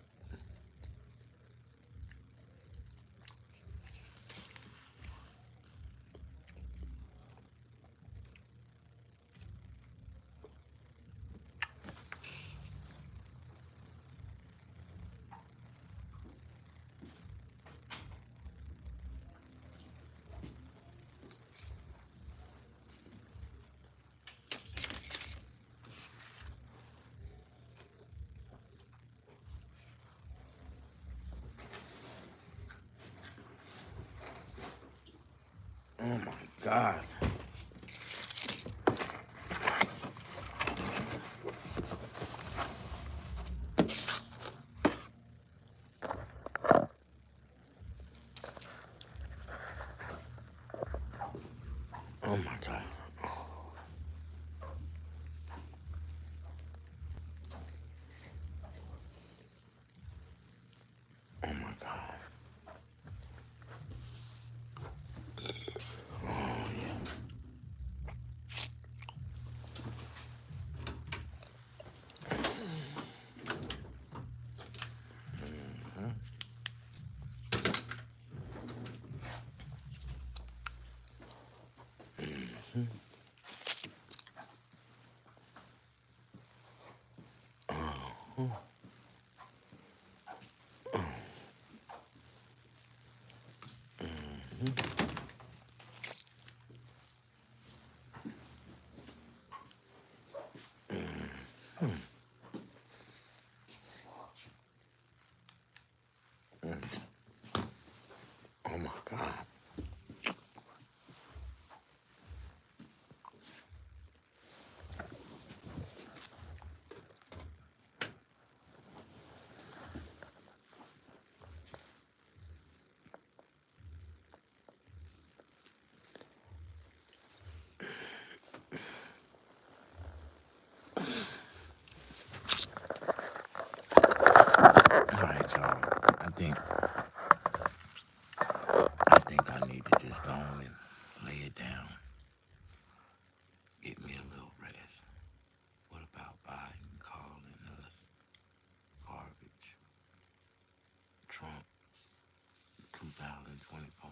Oh my God. Oh my God. Oh my God. Oh yeah. Oh my God. All right, y'all. I think I need to just go on and lay it down. Get me a little rest. What about Biden calling us garbage? Trump 2024.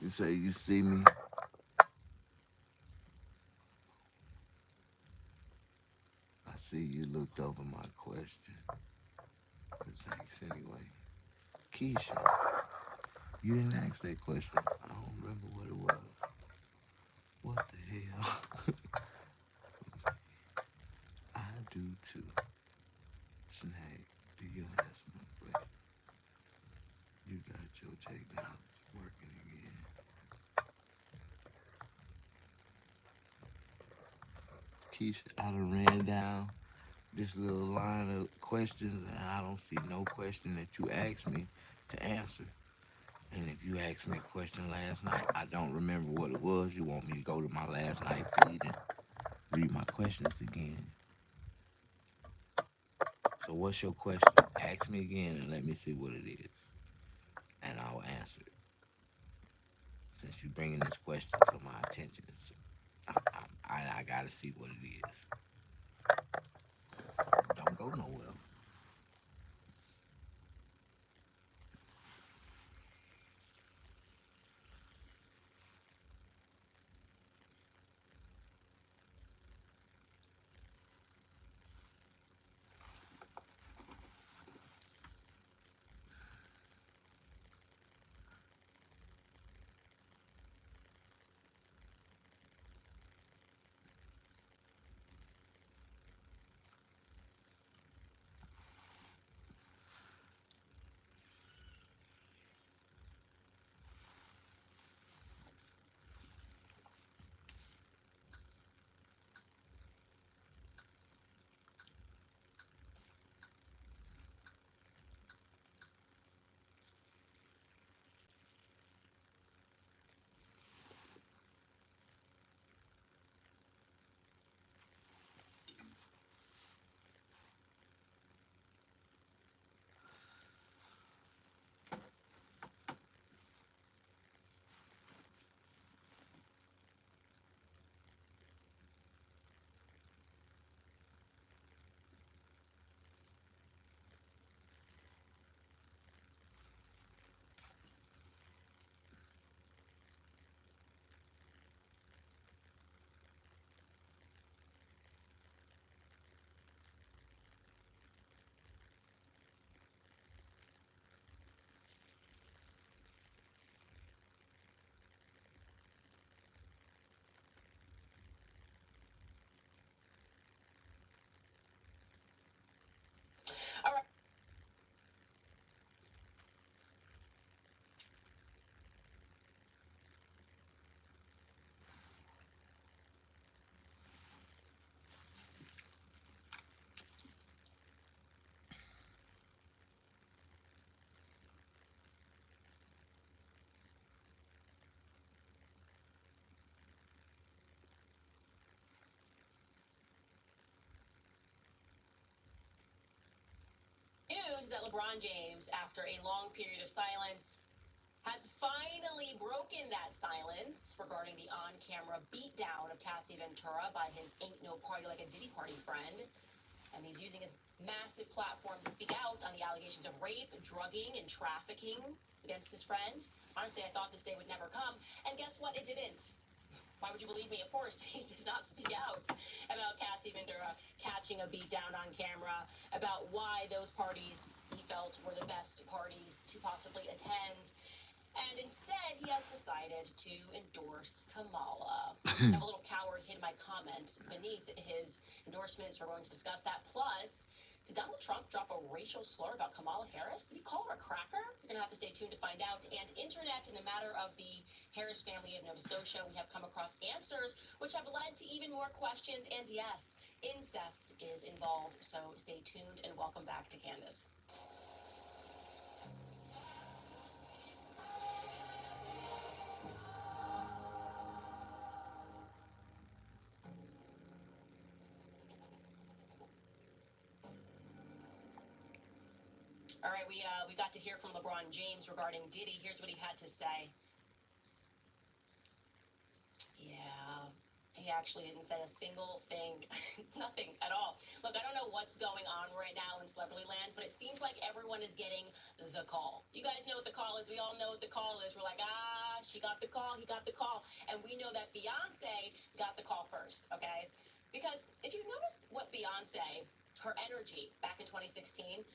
You say you see me. I see you looked over my question. But thanks anyway. Keisha, you didn't ask that question. I don't remember what it was. What the hell? I do too. Snag, do you answer my question? You got your technology working again. Keisha, I done ran down this little line of questions and I don't see no question that you asked me to answer. And if you asked me a question last night, I don't remember what it was. You want me to go to my last night feed and read my questions again. So what's your question? Ask me again and let me see what it is. And I'll answer it. Since you're bringing this question to my attention, I gotta see what it is. Don't go nowhere. All right. News that LeBron James, after a long period of silence, has finally broken that silence regarding the on-camera beatdown of Cassie Ventura by his Ain't No Party Like a Diddy Party friend. And he's using his massive platform to speak out on the allegations of rape, drugging, and trafficking against his friend. Honestly, I thought this day would never come. And guess what? It didn't. Why would you believe me? Of course, he did not speak out about Cassie Ventura catching a beat down on camera, about why those parties he felt were the best parties to possibly attend. And instead, he has decided to endorse Kamala. I'm a little coward, hid my comment beneath his endorsements. We're going to discuss that. Plus, did Donald Trump drop a racial slur about Kamala Harris? Did he call her a cracker? You're going to have to stay tuned to find out. And internet, in the matter of the Harris family of Nova Scotia, we have come across answers which have led to even more questions. And yes, incest is involved. So stay tuned and welcome back to Candace. All right, we got to hear from LeBron James regarding Diddy. Here's what he had to say. Yeah, he actually didn't say a single thing, nothing at all. Look, I don't know what's going on right now in celebrity land, but it seems like everyone is getting the call. You guys know what the call is. We all know what the call is. We're like, she got the call, he got the call. And we know that Beyonce got the call first, okay? Because if you notice what Beyonce, her energy back in 2016,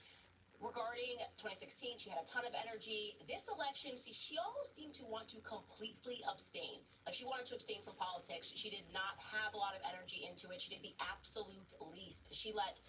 regarding 2016, she had a ton of energy. This election, see, she almost seemed to want to completely abstain. Like, she wanted to abstain from politics. She did not have a lot of energy into it. She did the absolute least. She let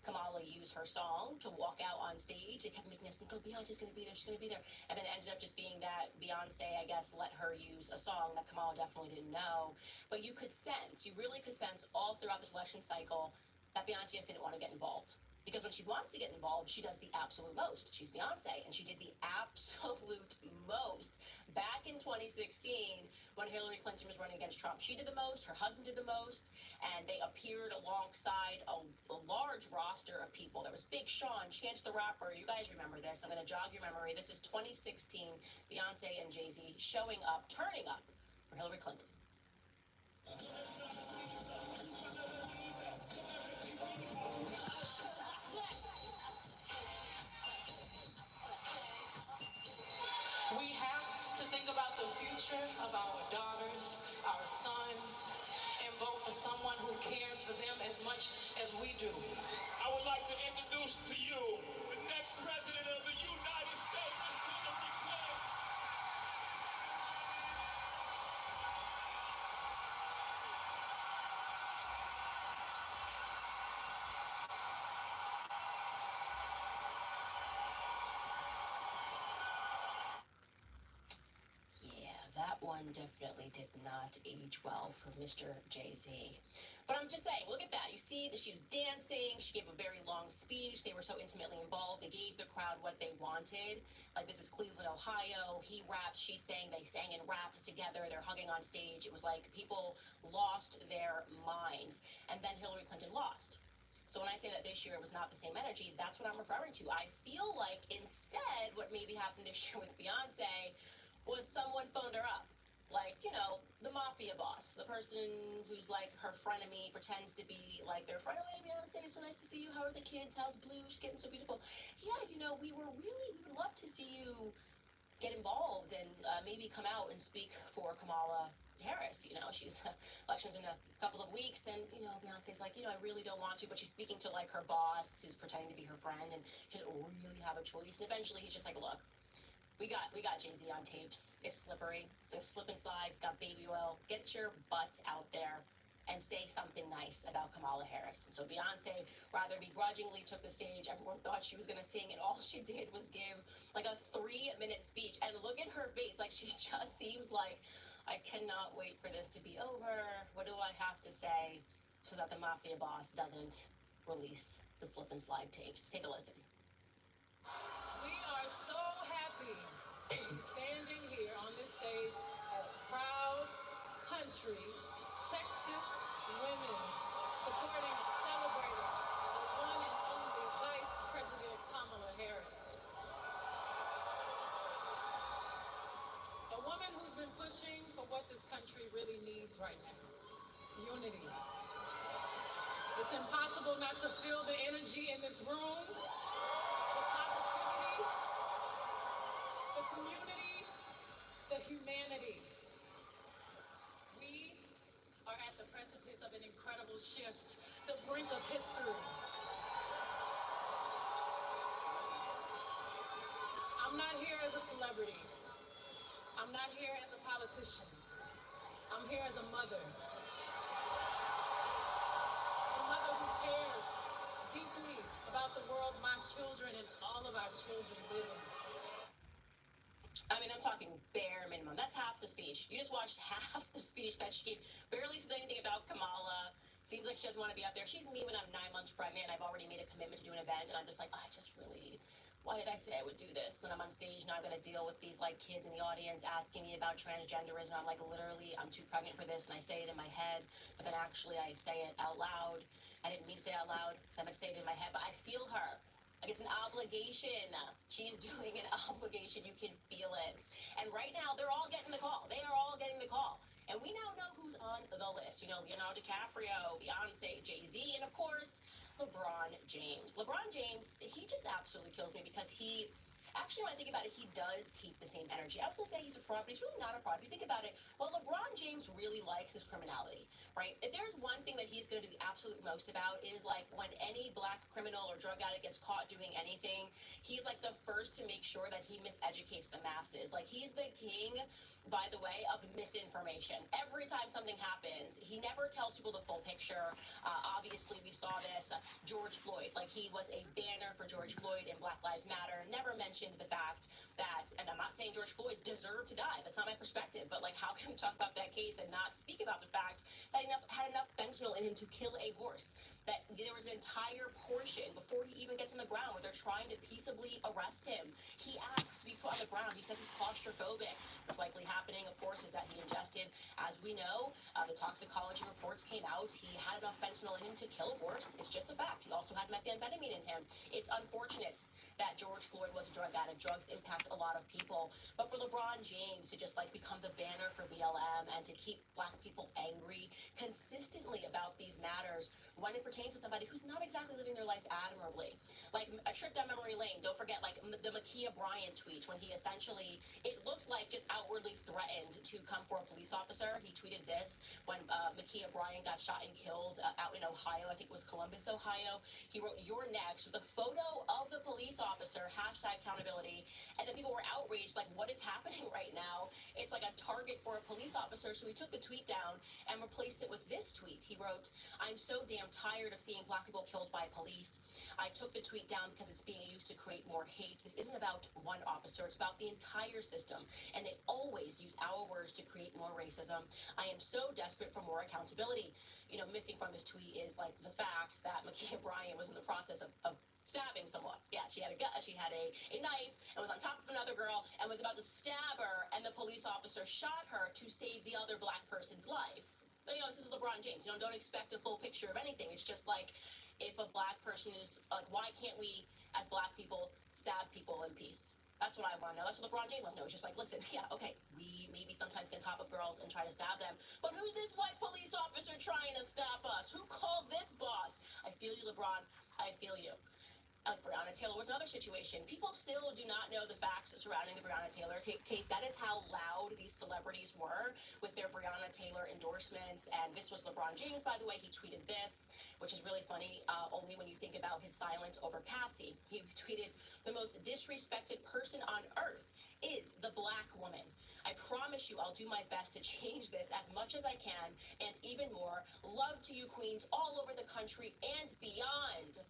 Kamala use her song to walk out on stage. It kept making us think, oh, Beyonce's going to be there, she's going to be there. And then it ended up just being that Beyonce, I guess, let her use a song that Kamala definitely didn't know. But you could sense, you really could sense all throughout this election cycle that Beyonce just didn't want to get involved. Because when she wants to get involved, she does the absolute most. She's Beyonce, and she did the absolute most back in 2016 when Hillary Clinton was running against Trump. She did the most, her husband did the most, and they appeared alongside a large roster of people. There was Big Sean, Chance the Rapper. You guys remember this. I'm going to jog your memory. This is 2016, Beyonce and Jay-Z showing up, turning up for Hillary Clinton. We have to think about the future of our daughters, our sons, and vote for someone who cares for them as much as we do. I would like to introduce to you the next president of the United States, Senator Clinton. Yeah, that one definitely did not age well for Mr. Jay-Z. But I'm just saying, look at that. You see that she was dancing. She gave a very long speech. They were so intimately involved. They gave the crowd what they wanted. Like, this is Cleveland, Ohio. He rapped, she sang. They sang and rapped together. They're hugging on stage. It was like people lost their minds. And then Hillary Clinton lost. So when I say that this year it was not the same energy, that's what I'm referring to. I feel like instead what maybe happened this year with Beyonce was someone phoned her up. Like, you know, the mafia boss, the person who's like her frenemy, pretends to be like their friend. Oh, hey, Beyonce, so nice to see you. How are the kids? How's Blue? She's getting so beautiful. Yeah, you know, we would love to see you get involved and maybe come out and speak for Kamala Harris. You know, she's elections in a couple of weeks, and you know, Beyonce's like, you know, I really don't want to, but she's speaking to like her boss, who's pretending to be her friend, and she doesn't really have a choice. And eventually, he's just like, look, we got Jay-Z on tapes. It's slippery. It's a slip and slide. It's got baby oil. Get your butt out there and say something nice about Kamala Harris. And so Beyonce rather begrudgingly took the stage. Everyone thought she was going to sing, and all she did was give like a 3-minute speech. And look at her face. Like, she just seems like, I cannot wait for this to be over. What do I have to say so that the mafia boss doesn't release the slip and slide tapes? Take a listen. We are so happy to be standing here on this stage as proud country, Texas women, supporting and celebrating the one and only Vice President Kamala Harris. A woman who's been pushing for what this country really needs right now: unity. It's impossible not to feel the energy in this room, the positivity, the community, the humanity. We are at the precipice of an incredible shift, the brink of history. I'm not here as a celebrity. I'm not here as a politician. I'm here as a mother. A mother who cares deeply about the world my children and all of our children live in. I mean, I'm talking bare minimum. That's half the speech. You just watched half the speech that she gave. Barely says anything about Kamala. Seems like she doesn't want to be out there. She's me when I'm 9 months pregnant and I've already made a commitment to do an event, and I'm just like, oh, I just really, why did I say I would do this? And then I'm on stage, now I'm going to deal with these like kids in the audience asking me about transgenderism. I'm like, literally, I'm too pregnant for this, and I say it in my head, but then actually I say it out loud. I didn't mean to say it out loud because I meant to say it in my head, but I feel her. Like, it's an obligation. She's doing an obligation. You can feel it. And right now, they're all getting the call. They are all getting the call. And we now know who's on the list. You know, Leonardo DiCaprio, Beyonce, Jay-Z, and of course, LeBron James. LeBron James, he just absolutely kills me because he Actually, when I think about it, he does keep the same energy. I was going to say he's a fraud, but he's really not a fraud. If you think about it, what LeBron James really likes is criminality, right? If there's one thing that he's going to do the absolute most about is like when any black criminal or drug addict gets caught doing anything, he's like the first to make sure that he miseducates the masses. Like he's the king, by the way, of misinformation. Every time something happens, he never tells people the full picture. Obviously, we saw this. George Floyd, like he was a banner for George Floyd and Black Lives Matter, never mentioned the fact that, and I'm not saying George Floyd deserved to die. That's not my perspective. But like, how can we talk about that case and not speak about the fact that he had enough fentanyl in him to kill a horse? That there was an entire portion before he even gets on the ground where they're trying to peaceably arrest him. He asks to be put on the ground. He says he's claustrophobic. What's likely happening, of course, is that he ingested, as we know, the toxicology reports came out. He had enough fentanyl in him to kill a horse. It's just a fact. He also had methamphetamine in him. It's unfortunate that George Floyd was a drug addict. Drugs impact a lot of people. But for LeBron James to just like become the banner for BLM and to keep black people angry consistently about these matters when it pertains to somebody who's not exactly living their life admirably. Like a trip down memory lane, don't forget like the Ma'Khia Bryant tweet when he essentially, it looked like just outwardly threatened to come for a police officer. He tweeted this when Ma'Khia Bryant got shot and killed out in Ohio. I think it was Columbus, Ohio. He wrote, "You're next," with a photo of the police officer, hashtag accountability. And then people were outraged, like, what is happening right now? It's like a target for a police officer. So he took the tweet down and replaced it with this tweet. He wrote, "I'm so damn tired of seeing black people killed by police. I took the tweet down because it's being used to create more hate. This isn't about one officer. It's about the entire system. And they always use our words to create more racism. I am so desperate for more accountability." You know, missing from his tweet is like the fact that Ma'Khia Bryant was in the process of stabbing someone. Yeah, she had a gun, she had a knife and was on top of another girl and was about to stab her, and the police officer shot her to save the other black person's life. But, you know, this is LeBron James. You know, don't expect a full picture of anything. It's just like, if a black person is like, why can't we, as black people, stab people in peace? That's what I want to know. That's what LeBron James wants to know. It's just like, listen, yeah, okay, we maybe sometimes can top up girls and try to stab them, but who's this white police officer trying to stop us? Who called this boss? I feel you, LeBron. I feel you. Breonna Taylor was another situation. People still do not know the facts surrounding the Breonna Taylor case. That is how loud these celebrities were with their Breonna Taylor endorsements. And this was LeBron James, by the way. He tweeted this, which is really funny, only when you think about his silence over Cassie. He tweeted, "The most disrespected person on earth is the black woman. I promise you I'll do my best to change this as much as I can, and even more. Love to you, queens, all over the country and beyond.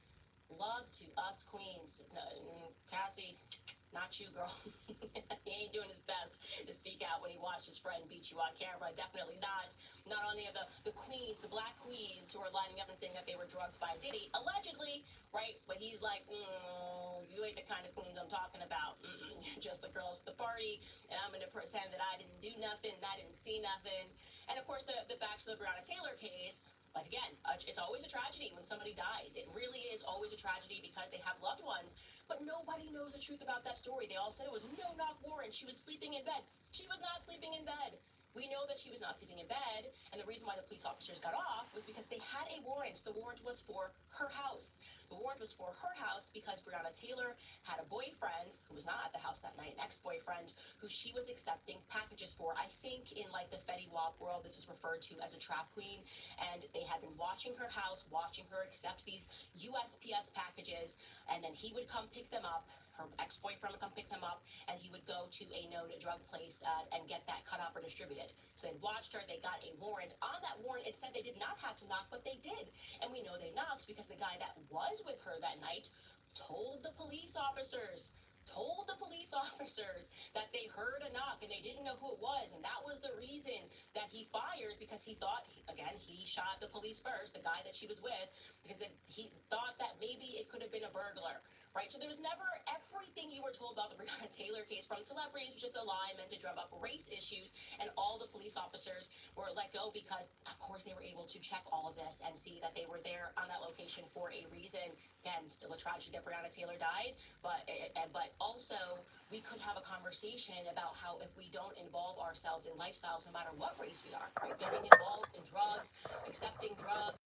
Love to us queens." No, Cassie, not you, girl. He ain't doing his best to speak out when he watched his friend beat you on camera. Definitely not. Not any of the queens, the black queens who are lining up and saying that they were drugged by Diddy, allegedly, right? But he's like, you ain't the kind of queens I'm talking about. Just the girls at the party, and I'm going to pretend that I didn't do nothing and I didn't see nothing. And of course, the facts of the Breonna Taylor case, like again, it's always a tragedy when somebody dies. It really is always a tragedy because they have loved ones, but nobody knows the truth about that story. They all said it was no-knock warrant. She was sleeping in bed. She was not sleeping in bed. We know that she was not sleeping in bed, and the reason why the police officers got off was because they had a warrant. The warrant was for her house. The warrant was for her house because Breonna Taylor had a boyfriend who was not at the house that night, an ex-boyfriend who she was accepting packages for. I think in like the Fetty Wap world, this is referred to as a trap queen, and they had been watching her house, watching her accept these USPS packages, and then he would come pick them up. Her ex-boyfriend would come pick them up, and he would go to a known drug place and get that cut up or distributed. So they watched her. They got a warrant. On that warrant, it said they did not have to knock, but they did. And we know they knocked because the guy that was with her that night told the police officers that they heard a knock and they didn't know who it was, and that was the reason that he fired, because he thought, again, he shot the police first, the guy that she was with, because he thought that maybe it could have been a burglar, right? So there was never everything you were told about the Breonna Taylor case from celebrities was just a lie meant to drum up race issues, and all the police officers were let go because, of course, they were able to check all of this and see that they were there on that location for a reason. Again, still a tragedy that Breonna Taylor died, but also we could have a conversation about how if we don't involve ourselves in lifestyles, no matter what race we are, right? Getting involved in drugs, accepting drugs,